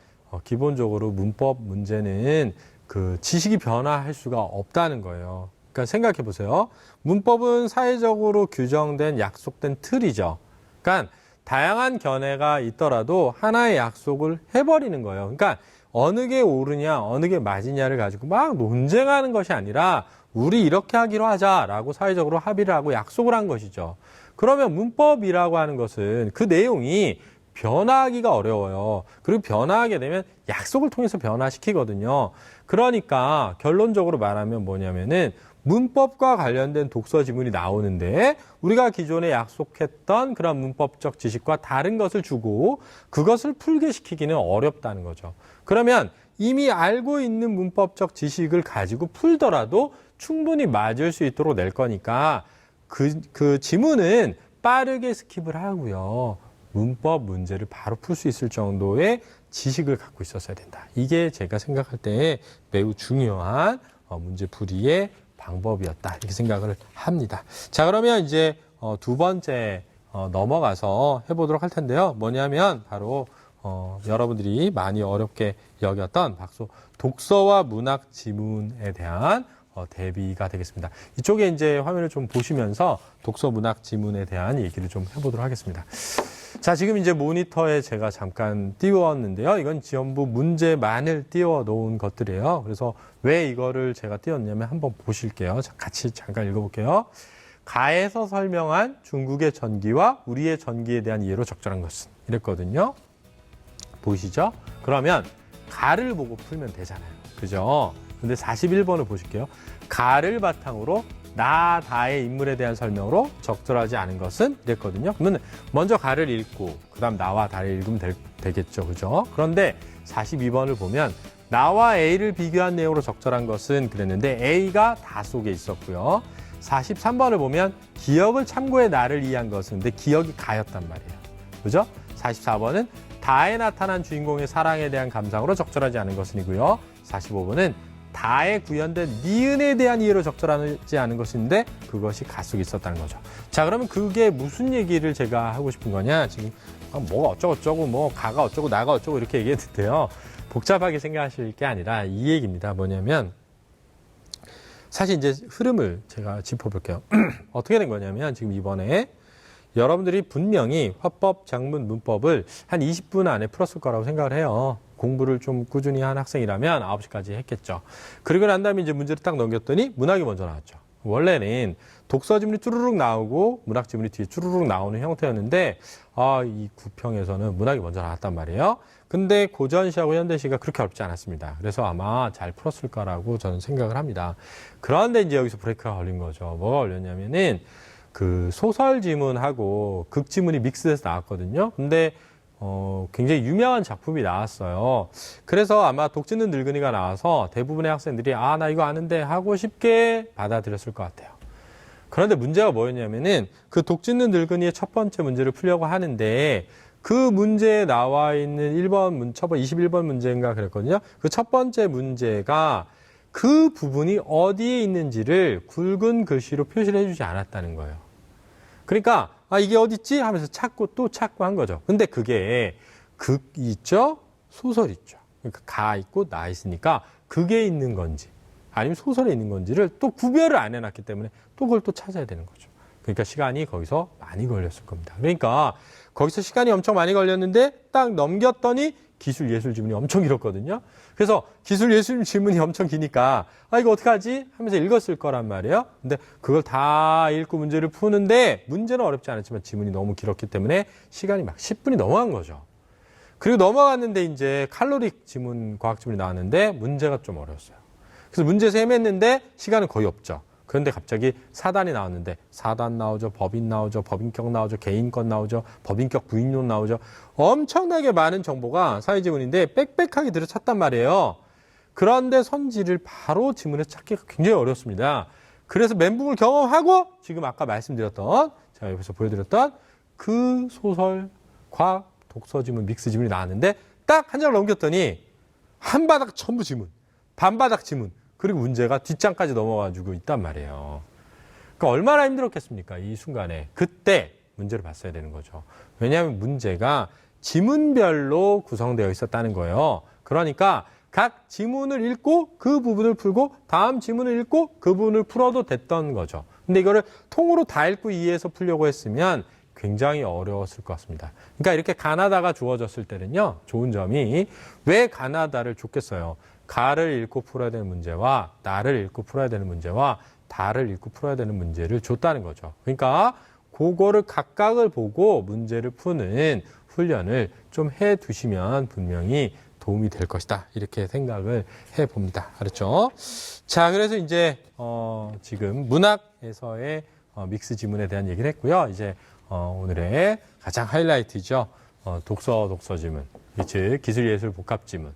기본적으로 문법 문제는 그 지식이 변화할 수가 없다는 거예요. 그러니까 생각해 보세요. 문법은 사회적으로 규정된 약속된 틀이죠. 그러니까 다양한 견해가 있더라도 하나의 약속을 해버리는 거예요. 그러니까 어느 게 옳으냐, 어느 게 맞으냐를 가지고 막 논쟁하는 것이 아니라 우리 이렇게 하기로 하자라고 사회적으로 합의를 하고 약속을 한 것이죠. 그러면 문법이라고 하는 것은 그 내용이 변화하기가 어려워요. 그리고 변화하게 되면 약속을 통해서 변화시키거든요. 그러니까 결론적으로 말하면 뭐냐면은 문법과 관련된 독서 지문이 나오는데 우리가 기존에 약속했던 그런 문법적 지식과 다른 것을 주고 그것을 풀게 시키기는 어렵다는 거죠. 그러면 이미 알고 있는 문법적 지식을 가지고 풀더라도 충분히 맞을 수 있도록 낼 거니까 그 지문은 빠르게 스킵을 하고요. 문법 문제를 바로 풀 수 있을 정도의 지식을 갖고 있었어야 된다. 이게 제가 생각할 때 매우 중요한 문제풀이의 방법이었다. 이렇게 생각을 합니다. 자, 그러면 이제 두 번째 넘어가서 해보도록 할 텐데요. 뭐냐면 바로 여러분들이 많이 어렵게 여겼던 박소 독서와 문학 지문에 대한 대비가 되겠습니다. 이쪽에 이제 화면을 좀 보시면서 독서 문학 지문에 대한 얘기를 좀 해보도록 하겠습니다. 자, 지금 이제 모니터에 제가 잠깐 띄웠는데요. 이건 전부 문제만을 띄워 놓은 것들이에요. 그래서 왜 이거를 제가 띄웠냐면 한번 보실게요. 자, 같이 잠깐 읽어볼게요. 가에서 설명한 중국의 전기와 우리의 전기에 대한 이해로 적절한 것은 이랬거든요. 보이시죠? 그러면 가를 보고 풀면 되잖아요. 그죠? 근데 41번을 보실게요. 가를 바탕으로 나, 다의 인물에 대한 설명으로 적절하지 않은 것은 이랬거든요. 그러면 먼저 가를 읽고 그 다음 나와 다를 읽으면 되겠죠. 그죠? 그런데 42번을 보면 나와 A를 비교한 내용으로 적절한 것은 그랬는데 A가 다 속에 있었고요. 43번을 보면 기억을 참고해 나를 이해한 것은 근데 기억이 가였단 말이에요. 그죠? 44번은 다에 나타난 주인공의 사랑에 대한 감상으로 적절하지 않은 것은이고요. 45번은 다에 구현된 니은에 대한 이해로 적절하지 않은 것인데 그것이 가 속에 있었다는 거죠. 자, 그러면 그게 무슨 얘기를 제가 하고 싶은 거냐? 지금 뭐가 어쩌고저쩌고 뭐 가가 어쩌고 나가 어쩌고 이렇게 얘기했는데요. 복잡하게 생각하실 게 아니라 이 얘기입니다. 뭐냐면 사실 이제 흐름을 제가 짚어볼게요. 어떻게 된 거냐면 지금 이번에 여러분들이 분명히 화법, 작문, 문법을 한 20분 안에 풀었을 거라고 생각을 해요. 공부를 좀 꾸준히 한 학생이라면 9시까지 했겠죠. 그리고 난 다음에 이제 문제를 딱 넘겼더니 문학이 먼저 나왔죠. 원래는 독서 지문이 쭈루룩 나오고 문학 지문이 뒤에 쭈루룩 나오는 형태였는데 이 구평에서는 문학이 먼저 나왔단 말이에요. 근데 고전시하고 현대시가 그렇게 어렵지 않았습니다. 그래서 아마 잘 풀었을 거라고 저는 생각을 합니다. 그런데 이제 여기서 브레이크가 걸린 거죠. 뭐가 걸렸냐면은 그 소설 지문하고 극 지문이 믹스돼서 나왔거든요. 근데 굉장히 유명한 작품이 나왔어요. 그래서 아마 독짓는 늙은이가 나와서 대부분의 학생들이 나 이거 아는데 하고 쉽게 받아들였을 것 같아요. 그런데 문제가 뭐였냐면은 그 독짓는 늙은이의 첫 번째 문제를 풀려고 하는데 그 문제에 나와 있는 21번 문제인가 그랬거든요. 그 첫 번째 문제가 그 부분이 어디에 있는지를 굵은 글씨로 표시를 해주지 않았다는 거예요. 그러니까 이게 어디 있지 하면서 찾고 또 찾고 한 거죠. 근데 그게 극 있죠? 소설 있죠. 그러니까 가 있고 나 있으니까 극에 있는 건지 아니면 소설에 있는 건지를 또 구별을 안 해놨기 때문에 또 그걸 또 찾아야 되는 거죠. 그러니까 시간이 거기서 많이 걸렸을 겁니다. 그러니까 거기서 시간이 엄청 많이 걸렸는데 딱 넘겼더니 기술 예술 지문이 엄청 길었거든요. 그래서 기술 예술 지문이 엄청 기니까 이거 어떡하지 하면서 읽었을 거란 말이에요. 근데 그걸 다 읽고 문제를 푸는데 문제는 어렵지 않았지만 지문이 너무 길었기 때문에 시간이 막 10분이 넘어간 거죠. 그리고 넘어갔는데 이제 칼로릭 지문, 과학 지문이 나왔는데 문제가 좀 어려웠어요. 그래서 문제에서 헤맸는데 시간은 거의 없죠. 그런데 갑자기 사단이 나왔는데 사단 나오죠. 법인 나오죠. 법인격 나오죠. 개인권 나오죠. 법인격 부인론 나오죠. 엄청나게 많은 정보가 사회지문인데 빽빽하게 들어찼단 말이에요. 그런데 선지를 바로 지문에서 찾기가 굉장히 어렵습니다. 그래서 멘붕을 경험하고 지금 아까 말씀드렸던 제가 여기서 보여드렸던 그 소설, 과학, 독서 지문, 믹스 지문이 나왔는데 딱 한 장을 넘겼더니 한 바닥 전부 지문, 반바닥 지문, 그리고 문제가 뒷장까지 넘어가지고 있단 말이에요. 그러니까 얼마나 힘들었겠습니까? 이 순간에. 그때 문제를 봤어야 되는 거죠. 왜냐하면 문제가 지문별로 구성되어 있었다는 거예요. 그러니까 각 지문을 읽고 그 부분을 풀고 다음 지문을 읽고 그 부분을 풀어도 됐던 거죠. 근데 이거를 통으로 다 읽고 이해해서 풀려고 했으면 굉장히 어려웠을 것 같습니다. 그러니까 이렇게 가나다가 주어졌을 때는요. 좋은 점이 왜 가나다를 줬겠어요? 가를 읽고 풀어야 되는 문제와 나를 읽고 풀어야 되는 문제와 다를 읽고 풀어야 되는 문제를 줬다는 거죠. 그러니까 그거를 각각을 보고 문제를 푸는 훈련을 좀 해두시면 분명히 도움이 될 것이다. 이렇게 생각을 해봅니다. 알았죠? 자, 그래서 이제 지금 문학에서의 믹스 지문에 대한 얘기를 했고요. 이제 오늘의 가장 하이라이트죠. 독서 지문, 즉 기술예술 복합 지문.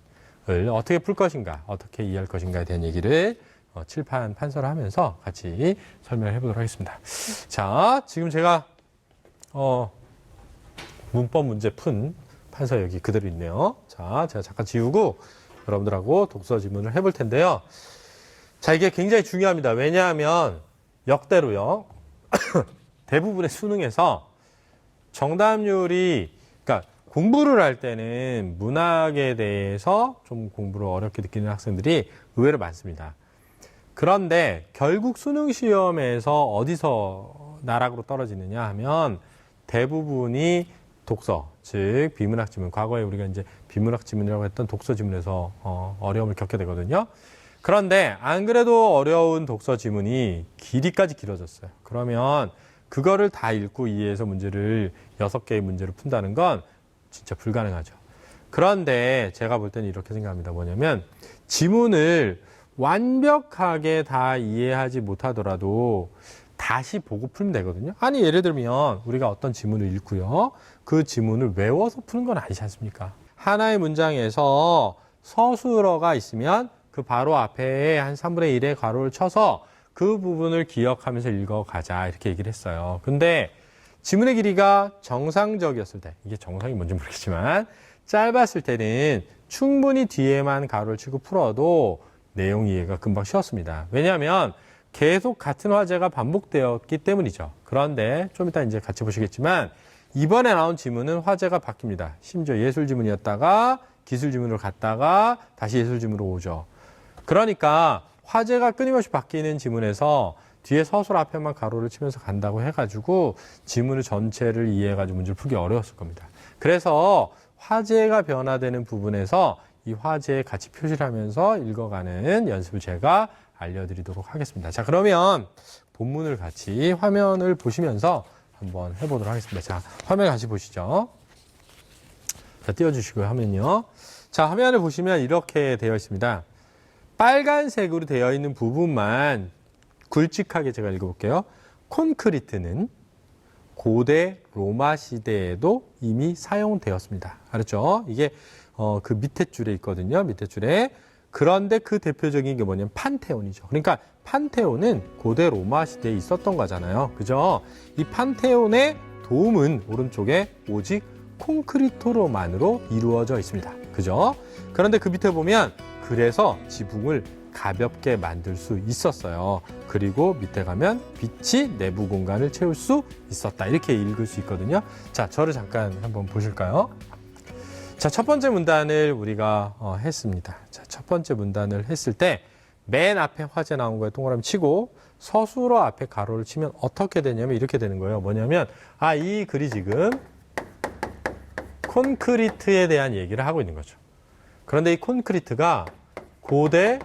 을 어떻게 풀 것인가, 어떻게 이해할 것인가에 대한 얘기를 칠판 판서를 하면서 같이 설명을 해보도록 하겠습니다. 자, 지금 제가 문법 문제 푼 판서 여기 그대로 있네요. 자, 제가 잠깐 지우고 여러분들하고 독서 지문을 해볼 텐데요. 자, 이게 굉장히 중요합니다. 왜냐하면 역대로요. 대부분의 수능에서 정답률이 그러니까 공부를 할 때는 문학에 대해서 좀 공부를 어렵게 느끼는 학생들이 의외로 많습니다. 그런데 결국 수능 시험에서 어디서 나락으로 떨어지느냐 하면 대부분이 독서, 즉 비문학 지문, 과거에 우리가 이제 비문학 지문이라고 했던 독서 지문에서 어려움을 겪게 되거든요. 그런데 안 그래도 어려운 독서 지문이 길이까지 길어졌어요. 그러면 그거를 다 읽고 이해해서 문제를 6개의 문제를 푼다는 건 진짜 불가능하죠. 그런데 제가 볼 때는 이렇게 생각합니다. 뭐냐면 지문을 완벽하게 다 이해하지 못하더라도 다시 보고 풀면 되거든요. 아니 예를 들면 우리가 어떤 지문을 읽고요. 그 지문을 외워서 푸는 건 아니지 않습니까? 하나의 문장에서 서술어가 있으면 그 바로 앞에 한 3분의 1의 괄호를 쳐서 그 부분을 기억하면서 읽어가자 이렇게 얘기를 했어요. 근데 지문의 길이가 정상적이었을 때, 이게 정상이 뭔지 모르겠지만 짧았을 때는 충분히 뒤에만 가로를 치고 풀어도 내용 이해가 금방 쉬웠습니다. 왜냐하면 계속 같은 화제가 반복되었기 때문이죠. 그런데 좀 이따 이제 같이 보시겠지만 이번에 나온 지문은 화제가 바뀝니다. 심지어 예술 지문이었다가 기술 지문으로 갔다가 다시 예술 지문으로 오죠. 그러니까 화제가 끊임없이 바뀌는 지문에서 뒤에 서술 앞에만 가로를 치면서 간다고 해가지고 지문을 전체를 이해해가지고 문제를 풀기 어려웠을 겁니다. 그래서 화제가 변화되는 부분에서 이 화제에 같이 표시를 하면서 읽어가는 연습을 제가 알려드리도록 하겠습니다. 자, 그러면 본문을 같이 화면을 보시면서 한번 해보도록 하겠습니다. 자, 화면 같이 보시죠. 자, 띄워주시고요, 화면요. 자, 화면을 보시면 이렇게 되어 있습니다. 빨간색으로 되어 있는 부분만 굵직하게 제가 읽어볼게요. 콘크리트는 고대 로마 시대에도 이미 사용되었습니다. 알았죠? 이게 그 밑에 줄에 있거든요. 밑에 줄에. 그런데 그 대표적인 게 뭐냐면 판테온이죠. 그러니까 판테온은 고대 로마 시대에 있었던 거잖아요. 그죠? 이 판테온의 도움은 오른쪽에 오직 콘크리트로만으로 이루어져 있습니다. 그죠? 그런데 그 밑에 보면 그래서 지붕을 가볍게 만들 수 있었어요. 그리고 밑에 가면 빛이 내부 공간을 채울 수 있었다. 이렇게 읽을 수 있거든요. 자, 저를 잠깐 한번 보실까요? 자, 첫 번째 문단을 우리가 했습니다. 자, 첫 번째 문단을 했을 때 맨 앞에 화제 나온 거에 동그라미 치고 서술어 앞에 가로를 치면 어떻게 되냐면 이렇게 되는 거예요. 뭐냐면 이 글이 지금 콘크리트에 대한 얘기를 하고 있는 거죠. 그런데 이 콘크리트가 고대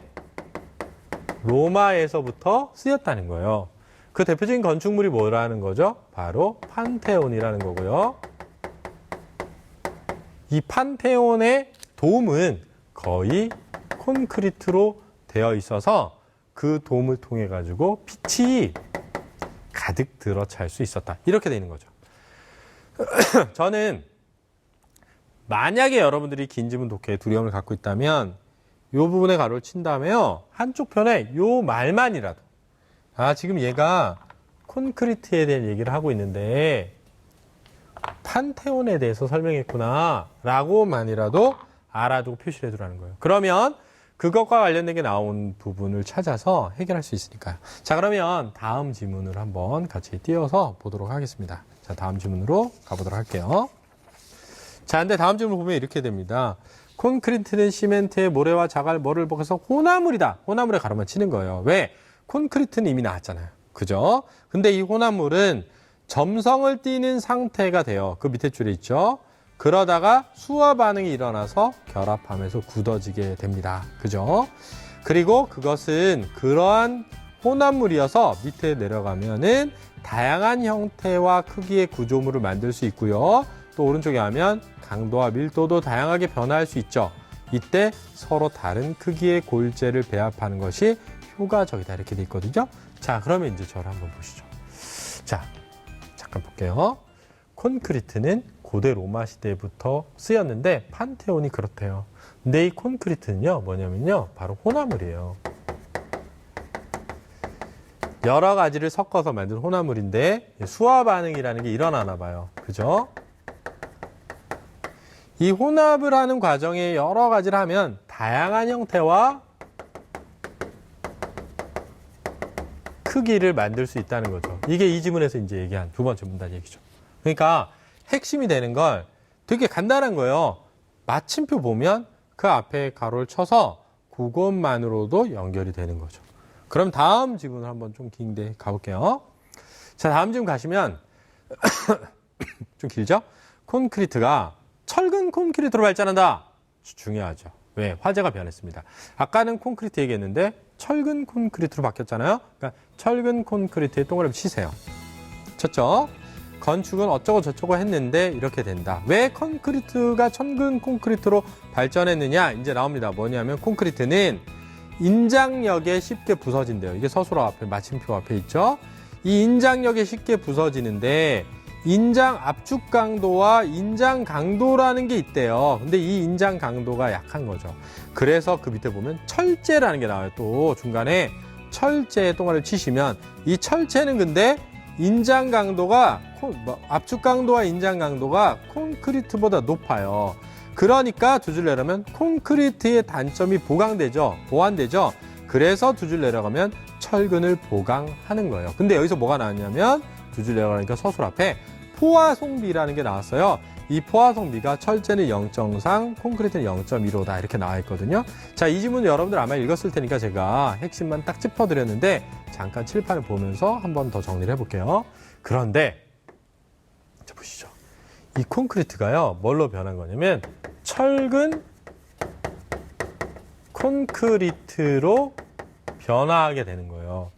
로마에서부터 쓰였다는 거예요. 그 대표적인 건축물이 뭐라는 거죠? 바로 판테온이라는 거고요. 이 판테온의 돔은 거의 콘크리트로 되어 있어서 그 돔을 통해 가지고 빛이 가득 들어찰 수 있었다. 이렇게 되는 거죠. 저는 만약에 여러분들이 긴 지문 독해에 두려움을 갖고 있다면 이 부분에 가로를 친 다음에요. 한쪽 편에 이 말만이라도 지금 얘가 콘크리트에 대한 얘기를 하고 있는데 판테온에 대해서 설명했구나 라고만이라도 알아두고 표시를 해두라는 거예요. 그러면 그것과 관련된 게 나온 부분을 찾아서 해결할 수 있으니까요. 자, 그러면 다음 지문을 한번 같이 띄워서 보도록 하겠습니다. 자, 다음 지문으로 가보도록 할게요. 자, 근데 다음 질문 보면 이렇게 됩니다. 콘크리트는 시멘트에 모래와 자갈, 뭐를 벗어서 혼합물이다. 혼합물에 가로만 치는 거예요. 왜? 콘크리트는 이미 나왔잖아요. 그죠? 근데 이 혼합물은 점성을 띠는 상태가 돼요. 그 밑에 줄에 있죠? 그러다가 수화 반응이 일어나서 결합하면서 굳어지게 됩니다. 그죠? 그리고 그것은 그러한 혼합물이어서 밑에 내려가면은 다양한 형태와 크기의 구조물을 만들 수 있고요. 또 오른쪽에 하면 강도와 밀도도 다양하게 변화할 수 있죠. 이때 서로 다른 크기의 골재를 배합하는 것이 효과적이다. 이렇게 돼 있거든요. 자, 그러면 이제 저를 한번 보시죠. 자, 잠깐 볼게요. 콘크리트는 고대 로마 시대부터 쓰였는데 판테온이 그렇대요. 근데 이 콘크리트는요, 뭐냐면요, 바로 혼합물이에요. 여러 가지를 섞어서 만든 혼합물인데 수화 반응이라는 게 일어나나 봐요. 그죠? 이 혼합을 하는 과정에 여러 가지를 하면 다양한 형태와 크기를 만들 수 있다는 거죠. 이게 이 지문에서 이제 얘기한 두 번째 문단 얘기죠. 그러니까 핵심이 되는 걸 되게 간단한 거예요. 마침표 보면 그 앞에 가로를 쳐서 그것만으로도 연결이 되는 거죠. 그럼 다음 지문을 한번 좀 긴데 가볼게요. 자, 다음 지문 가시면 좀 길죠? 콘크리트가 철근 콘크리트로 발전한다. 중요하죠. 왜? 화재가 변했습니다. 아까는 콘크리트 얘기했는데 철근 콘크리트로 바뀌었잖아요. 그러니까 철근 콘크리트에 동그라미 치세요. 쳤죠? 건축은 어쩌고 저쩌고 했는데 이렇게 된다. 왜 콘크리트가 철근 콘크리트로 발전했느냐? 이제 나옵니다. 뭐냐면 콘크리트는 인장력에 쉽게 부서진대요. 이게 서술어 앞에 마침표 앞에 있죠. 이 인장력에 쉽게 부서지는데 인장 압축 강도와 인장 강도라는 게 있대요. 근데 이 인장 강도가 약한 거죠. 그래서 그 밑에 보면 철제라는 게 나와요. 또 중간에 철제에 동아리를 치시면 이 철제는 근데 인장 강도가 압축 강도와 인장 강도가 콘크리트보다 높아요. 그러니까 두 줄 내려가면 콘크리트의 단점이 보완되죠. 그래서 두 줄 내려가면 철근을 보강하는 거예요. 근데 여기서 뭐가 나왔냐면 두 줄 내려가니까 서술 앞에 포화송비라는 게 나왔어요. 이 포화송비가 철제는 0.3, 콘크리트는 0.15다 이렇게 나와 있거든요. 자, 이 지문 여러분들 아마 읽었을 테니까 제가 핵심만 딱 짚어드렸는데 잠깐 칠판을 보면서 한 번 더 정리를 해볼게요. 그런데 자, 보시죠. 이 콘크리트가요, 뭘로 변한 거냐면 철근 콘크리트로 변화하게 되는 거예요.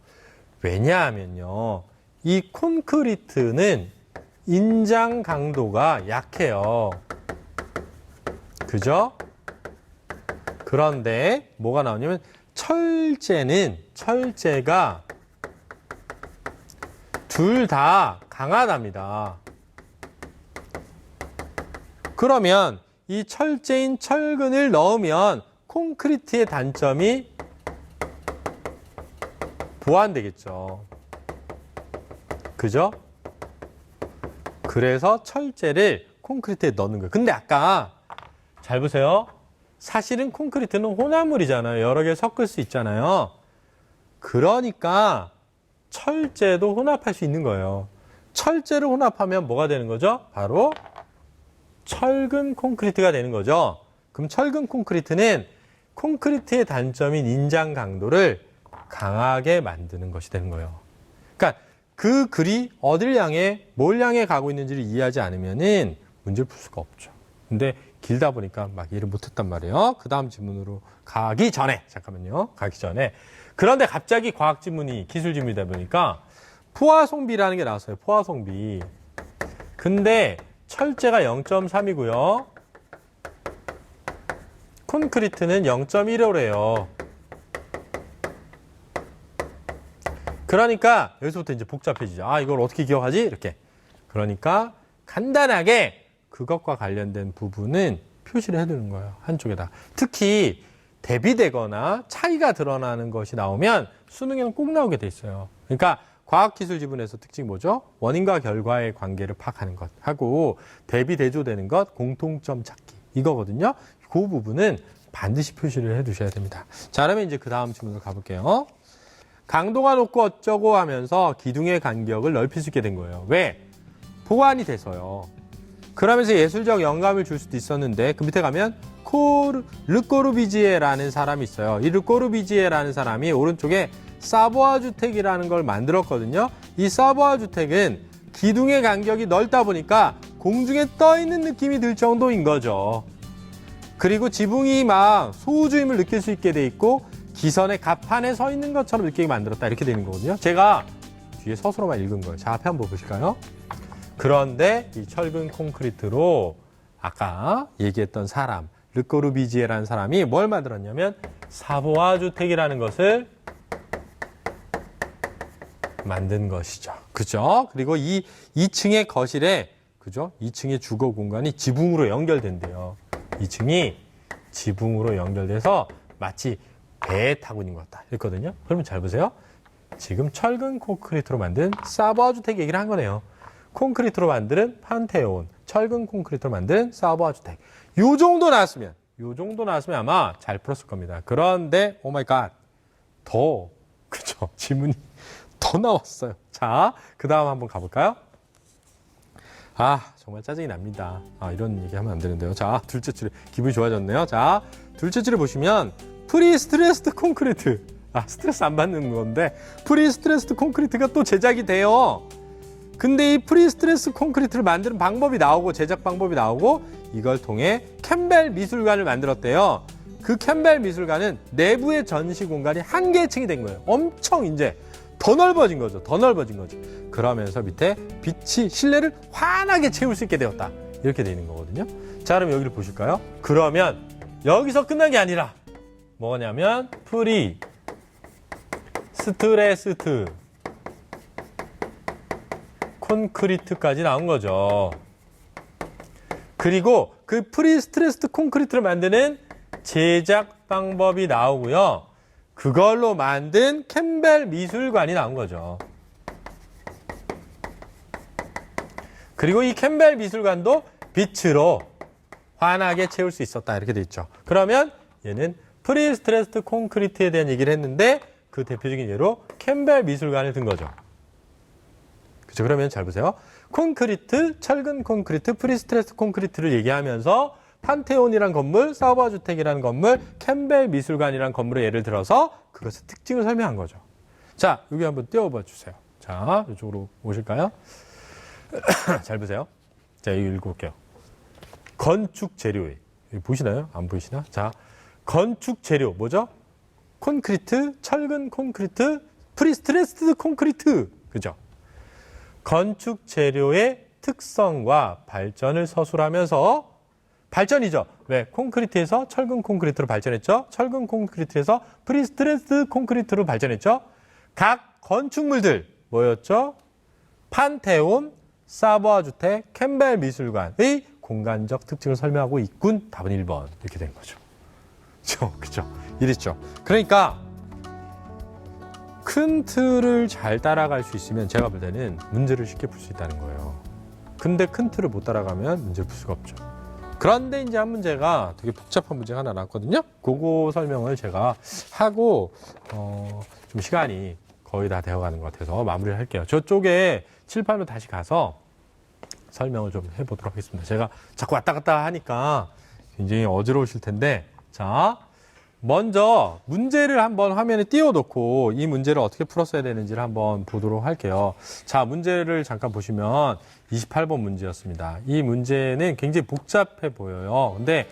왜냐하면요, 이 콘크리트는 인장 강도가 약해요. 그죠? 그런데 뭐가 나오냐면 철제가 둘 다 강하답니다. 그러면 이 철제인 철근을 넣으면 콘크리트의 단점이 보완되겠죠. 그죠? 그래서 철제를 콘크리트에 넣는 거예요. 근데 아까 잘 보세요. 사실은 콘크리트는 혼합물이잖아요. 여러 개 섞을 수 있잖아요. 그러니까 철제도 혼합할 수 있는 거예요. 철제를 혼합하면 뭐가 되는 거죠? 바로 철근 콘크리트가 되는 거죠. 그럼 철근 콘크리트는 콘크리트의 단점인 인장 강도를 강하게 만드는 것이 되는 거예요. 그러니까 그 글이 어딜 향해 뭘 향해 가고 있는지를 이해하지 않으면은 문제를 풀 수가 없죠. 근데 길다 보니까 막 이해를 못했단 말이에요. 그 다음 지문으로 가기 전에 그런데 갑자기 과학 지문이 기술 지문이다 보니까 포화송비라는 게 나왔어요. 포화송비. 근데 철제가 0.3이고요. 콘크리트는 0.15래요. 그러니까 여기서부터 이제 복잡해지죠. 아, 이걸 어떻게 기억하지? 이렇게. 그러니까 간단하게 그것과 관련된 부분은 표시를 해두는 거예요. 한쪽에다. 특히 대비되거나 차이가 드러나는 것이 나오면 수능에는 꼭 나오게 돼 있어요. 그러니까 과학기술 지문에서 특징이 뭐죠? 원인과 결과의 관계를 파악하는 것 하고 대비대조되는 것, 공통점 찾기 이거거든요. 그 부분은 반드시 표시를 해두셔야 됩니다. 자, 그러면 이제 그 다음 질문으로 가볼게요. 강도가 높고 어쩌고 하면서 기둥의 간격을 넓힐 수 있게 된 거예요. 왜? 보완이 돼서요. 그러면서 예술적 영감을 줄 수도 있었는데 그 밑에 가면 르꼬르비지에라는 사람이 있어요. 이 르꼬르비지에라는 사람이 오른쪽에 사보아 주택이라는 걸 만들었거든요. 이 사보아 주택은 기둥의 간격이 넓다 보니까 공중에 떠 있는 느낌이 들 정도인 거죠. 그리고 지붕이 막 소우주임을 느낄 수 있게 돼 있고 기선의 갑판에 서 있는 것처럼 느끼게 만들었다 이렇게 되는 거거든요. 제가 뒤에 서술어만 읽은 거예요. 자, 앞에 한번 보실까요? 그런데 이 철근 콘크리트로 아까 얘기했던 사람 르꼬르비지에라는 사람이 뭘 만들었냐면 사보아 주택이라는 것을 만든 것이죠. 그죠? 그리고 이 2층의 거실에 그죠? 2층의 주거 공간이 지붕으로 연결된대요. 2층이 지붕으로 연결돼서 마치 배에 타고 있는 것 같다. 했거든요. 그러면 잘 보세요. 지금 철근 콘크리트로 만든 사보아 주택 얘기를 한 거네요. 콘크리트로 만드는 판테온, 철근 콘크리트로 만든 사보아 주택. 요 정도 나왔으면 아마 잘 풀었을 겁니다. 그런데 오 마이 갓. 그죠? 지문이 더 나왔어요. 자, 그다음 한번 가 볼까요? 아, 정말 짜증이 납니다. 아, 이런 얘기 하면 안 되는데요. 자, 둘째 줄에 기분이 좋아졌네요. 자, 둘째 줄에 보시면 프리스트레스드 콘크리트. 아, 스트레스 안 받는 건데 프리스트레스드 콘크리트가 또 제작이 돼요. 근데 이 프리스트레스 콘크리트를 만드는 방법이 나오고 제작 방법이 나오고 이걸 통해 캠벨 미술관을 만들었대요. 그 캠벨 미술관은 내부의 전시 공간이 한계층이 된 거예요. 엄청 이제 더 넓어진 거죠. 더 넓어진 거죠. 그러면서 밑에 빛이 실내를 환하게 채울 수 있게 되었다. 이렇게 되는 거거든요. 자, 그럼 여기를 보실까요? 그러면 여기서 끝난 게 아니라 뭐냐면 프리 스트레스트 콘크리트까지 나온 거죠. 그리고 그 프리스트레스트 콘크리트를 만드는 제작 방법이 나오고요. 그걸로 만든 캠벨 미술관이 나온 거죠. 그리고 이 캠벨 미술관도 빛으로 환하게 채울 수 있었다. 이렇게 돼 있죠. 그러면 얘는 프리스트레스트 콘크리트에 대한 얘기를 했는데 그 대표적인 예로 캠벨 미술관을 든 거죠. 그렇죠. 그러면 잘 보세요. 콘크리트, 철근 콘크리트, 프리스트레스 콘크리트를 얘기하면서 판테온이라는 건물, 사우버 주택이라는 건물, 캠벨 미술관이라는 건물을 예를 들어서 그것의 특징을 설명한 거죠. 자, 여기 한번 띄워봐 주세요. 자, 이쪽으로 오실까요? 잘 보세요. 자, 이거 읽어볼게요. 건축 재료에 보이시나요? 안 보이시나? 자, 건축 재료 뭐죠? 콘크리트, 철근 콘크리트, 프리스트레스드 콘크리트. 그죠? 건축 재료의 특성과 발전을 서술하면서 발전이죠. 왜? 콘크리트에서 철근 콘크리트로 발전했죠. 철근 콘크리트에서 프리스트레스드 콘크리트로 발전했죠. 각 건축물들 뭐였죠? 판테온, 사보아 주택, 캠벨 미술관의 공간적 특징을 설명하고 있군. 답은 1번. 이렇게 된 거죠. 그죠? 이랬죠. 그러니까 큰 틀을 잘 따라갈 수 있으면 제가 볼 때는 문제를 쉽게 풀 수 있다는 거예요. 근데 큰 틀을 못 따라가면 문제를 풀 수가 없죠. 그런데 이제 한 문제가 되게 복잡한 문제가 하나 나왔거든요. 그거 설명을 제가 하고 좀 시간이 거의 다 되어가는 것 같아서 마무리를 할게요. 저쪽에 칠판으로 다시 가서 설명을 좀 해보도록 하겠습니다. 제가 자꾸 왔다 갔다 하니까 굉장히 어지러우실 텐데, 자, 먼저 문제를 한번 화면에 띄워놓고 이 문제를 어떻게 풀었어야 되는지를 한번 보도록 할게요. 자, 문제를 잠깐 보시면 28번 문제였습니다. 이 문제는 굉장히 복잡해 보여요. 근데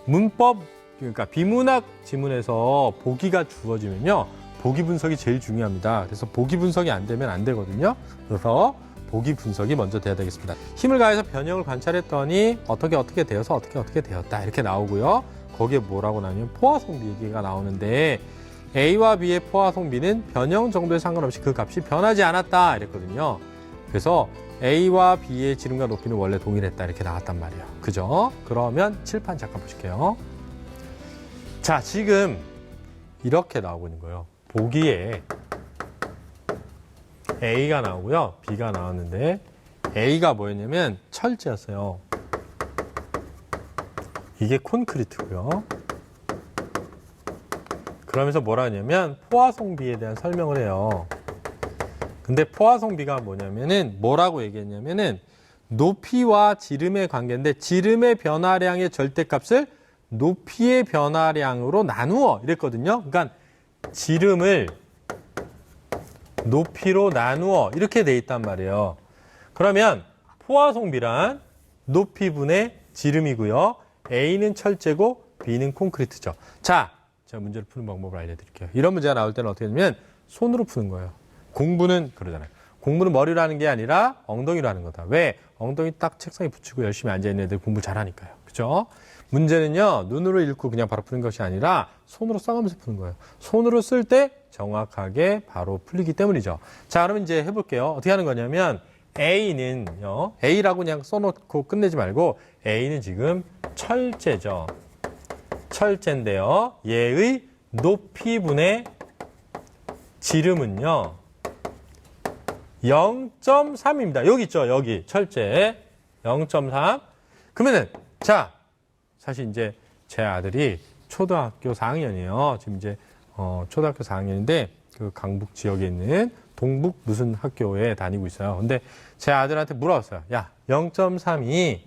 문법, 그러니까 비문학 지문에서 보기가 주어지면요, 보기 분석이 제일 중요합니다. 그래서 보기 분석이 안 되면 안 되거든요. 그래서 보기 분석이 먼저 돼야 되겠습니다. 힘을 가해서 변형을 관찰했더니 어떻게 되어서 어떻게 되었다 이렇게 나오고요. 거기에 뭐라고 나오냐면 포화성비 얘기가 나오는데 A와 B의 포화성비는 변형 정도에 상관없이 그 값이 변하지 않았다 이랬거든요. 그래서 A와 B의 지름과 높이는 원래 동일했다 이렇게 나왔단 말이에요. 그죠? 그러면 칠판 잠깐 보실게요. 자, 지금 이렇게 나오고 있는 거예요. 보기에 A가 나오고요. B가 나왔는데 A가 뭐였냐면 철제였어요. 이게 콘크리트고요. 그러면서 뭐라 하냐면 포화성비에 대한 설명을 해요. 근데 포화성비가 뭐냐면은 뭐라고 얘기했냐면은 높이와 지름의 관계인데 지름의 변화량의 절대값을 높이의 변화량으로 나누어 이랬거든요. 그러니까 지름을 높이로 나누어 이렇게 돼 있단 말이에요. 그러면 포화성비란 높이분의 지름이고요. A는 철제고 B는 콘크리트죠. 자, 제가 문제를 푸는 방법을 알려드릴게요. 이런 문제가 나올 때는 어떻게 하냐면 손으로 푸는 거예요. 공부는 그러잖아요. 공부는 머리로 하는 게 아니라 엉덩이로 하는 거다. 왜? 엉덩이 딱 책상에 붙이고 열심히 앉아있는 애들 공부 잘하니까요. 그죠? 문제는요, 눈으로 읽고 그냥 바로 푸는 것이 아니라 손으로 써가면서 푸는 거예요. 손으로 쓸 때 정확하게 바로 풀리기 때문이죠. 자, 그럼 이제 해볼게요. 어떻게 하는 거냐면 A는요, A라고 그냥 써놓고 끝내지 말고 A는 지금 철제죠. 철제인데요. 얘의 높이분의 지름은요 0.3입니다. 여기 있죠. 여기 철제 0.3. 그러면은 자, 사실 이제 제 아들이 초등학교 4학년이에요. 지금 이제 초등학교 4학년인데 그 강북 지역에 있는 동북 무슨 학교에 다니고 있어요. 근데 제 아들한테 물어봤어요. 야, 0.3이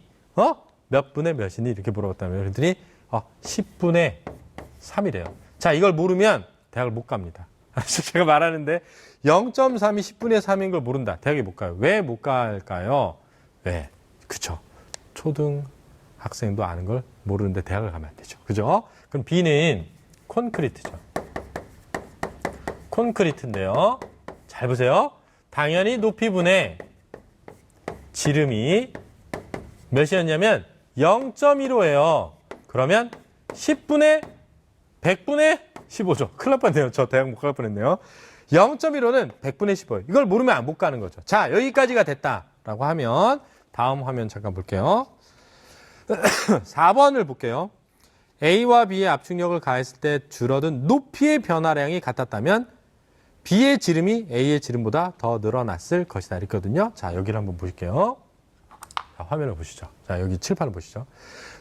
몇 분의 몇이니? 이렇게 물어봤다며. 그랬더니 10분의 3이래요. 자, 이걸 모르면 대학을 못 갑니다. 제가 말하는데 0.3이 10분의 3인 걸 모른다. 대학에 못 가요. 왜 못 갈까요? 왜? 그쵸. 초등학생도 아는 걸 모르는데 대학을 가면 안 되죠. 그죠? 그럼 B는 콘크리트죠. 콘크리트인데요. 잘 보세요. 당연히 높이분의 지름이 몇이었냐면 0.15예요. 그러면 10분의 100분의 15죠. 큰일 날 뻔했네요. 저 대학 못 갈 뻔했네요. 0.15는 100분의 15예요. 이걸 모르면 못 가는 거죠. 자, 여기까지가 됐다라고 하면 다음 화면 잠깐 볼게요. 4번을 볼게요. A와 B의 압축력을 가했을 때 줄어든 높이의 변화량이 같았다면 B의 지름이 A의 지름보다 더 늘어났을 것이다. 이랬거든요. 자, 여기를 한번 보실게요. 자, 화면을 보시죠. 자, 여기 칠판을 보시죠.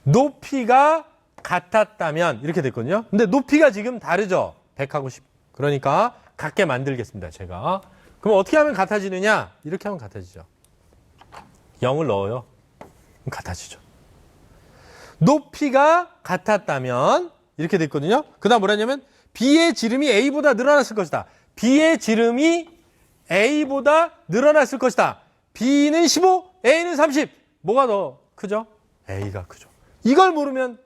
높이가 같았다면 이렇게 됐거든요. 근데 높이가 지금 다르죠. 100하고 10. 그러니까 같게 만들겠습니다. 제가. 그럼 어떻게 하면 같아지느냐? 이렇게 하면 같아지죠. 0을 넣어요. 그럼 같아지죠. 높이가 같았다면 이렇게 됐거든요. 그 다음 뭐라냐면 B의 지름이 A보다 늘어났을 것이다. B의 지름이 A보다 늘어났을 것이다. B는 15, A는 30. 뭐가 더 크죠? A가 크죠. 이걸 모르면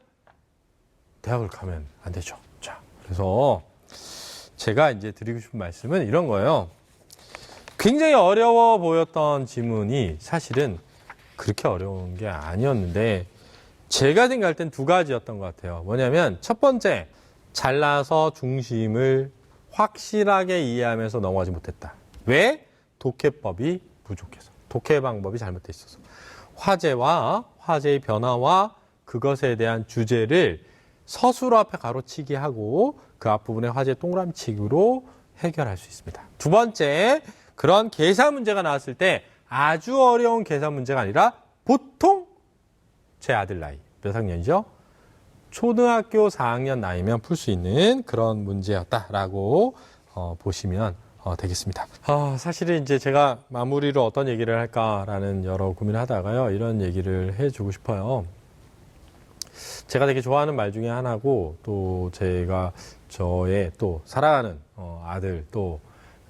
대학을 가면 안 되죠. 자, 그래서 제가 이제 드리고 싶은 말씀은 이런 거예요. 굉장히 어려워 보였던 지문이 사실은 그렇게 어려운 게 아니었는데 제가 생각할 땐 두 가지였던 것 같아요. 뭐냐면 첫 번째, 잘라서 중심을 확실하게 이해하면서 넘어가지 못했다. 왜? 독해법이 부족해서. 독해 방법이 잘못되어 있어서. 화제와 화제의 변화와 그것에 대한 주제를 서술어 앞에 가로치기 하고 그 앞부분에 화제 동그라미치기로 해결할 수 있습니다. 두 번째, 그런 계산 문제가 나왔을 때 아주 어려운 계산 문제가 아니라 보통 제 아들 나이 몇 학년이죠? 초등학교 4학년 나이면 풀 수 있는 그런 문제였다라고 보시면 되겠습니다. 사실은 이제 제가 마무리로 어떤 얘기를 할까라는 여러 고민을 하다가요, 이런 얘기를 해주고 싶어요. 제가 되게 좋아하는 말 중에 하나고, 또 제가 저의 또 사랑하는 아들, 또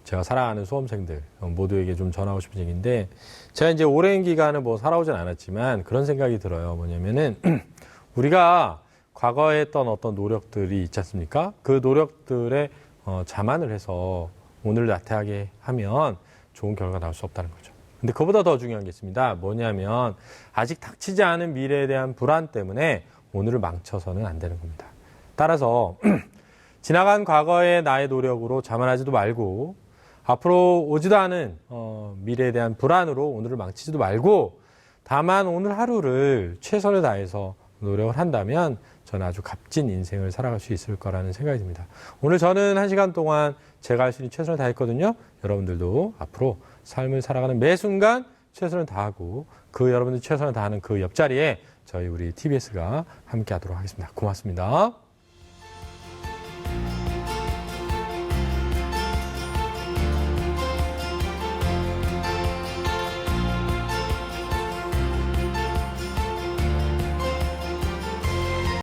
제가 사랑하는 수험생들 모두에게 좀 전하고 싶은 얘기인데, 제가 이제 오랜 기간을 뭐 살아오진 않았지만 그런 생각이 들어요. 뭐냐면은 우리가 과거에 했던 어떤 노력들이 있지 않습니까? 그 노력들에 자만을 해서 오늘을 나태하게 하면 좋은 결과가 나올 수 없다는 거죠. 근데 그보다 더 중요한 게 있습니다. 뭐냐면 아직 닥치지 않은 미래에 대한 불안 때문에 오늘을 망쳐서는 안 되는 겁니다. 따라서 지나간 과거의 나의 노력으로 자만하지도 말고, 앞으로 오지도 않은 미래에 대한 불안으로 오늘을 망치지도 말고, 다만 오늘 하루를 최선을 다해서 노력을 한다면 저는 아주 값진 인생을 살아갈 수 있을 거라는 생각이 듭니다. 오늘 저는 1시간 동안 제가 할 수 있는 최선을 다했거든요. 여러분들도 앞으로 삶을 살아가는 매 순간 최선을 다하고, 그 여러분들 최선을 다하는 그 옆자리에 저희 우리 TBS가 함께 하도록 하겠습니다. 고맙습니다.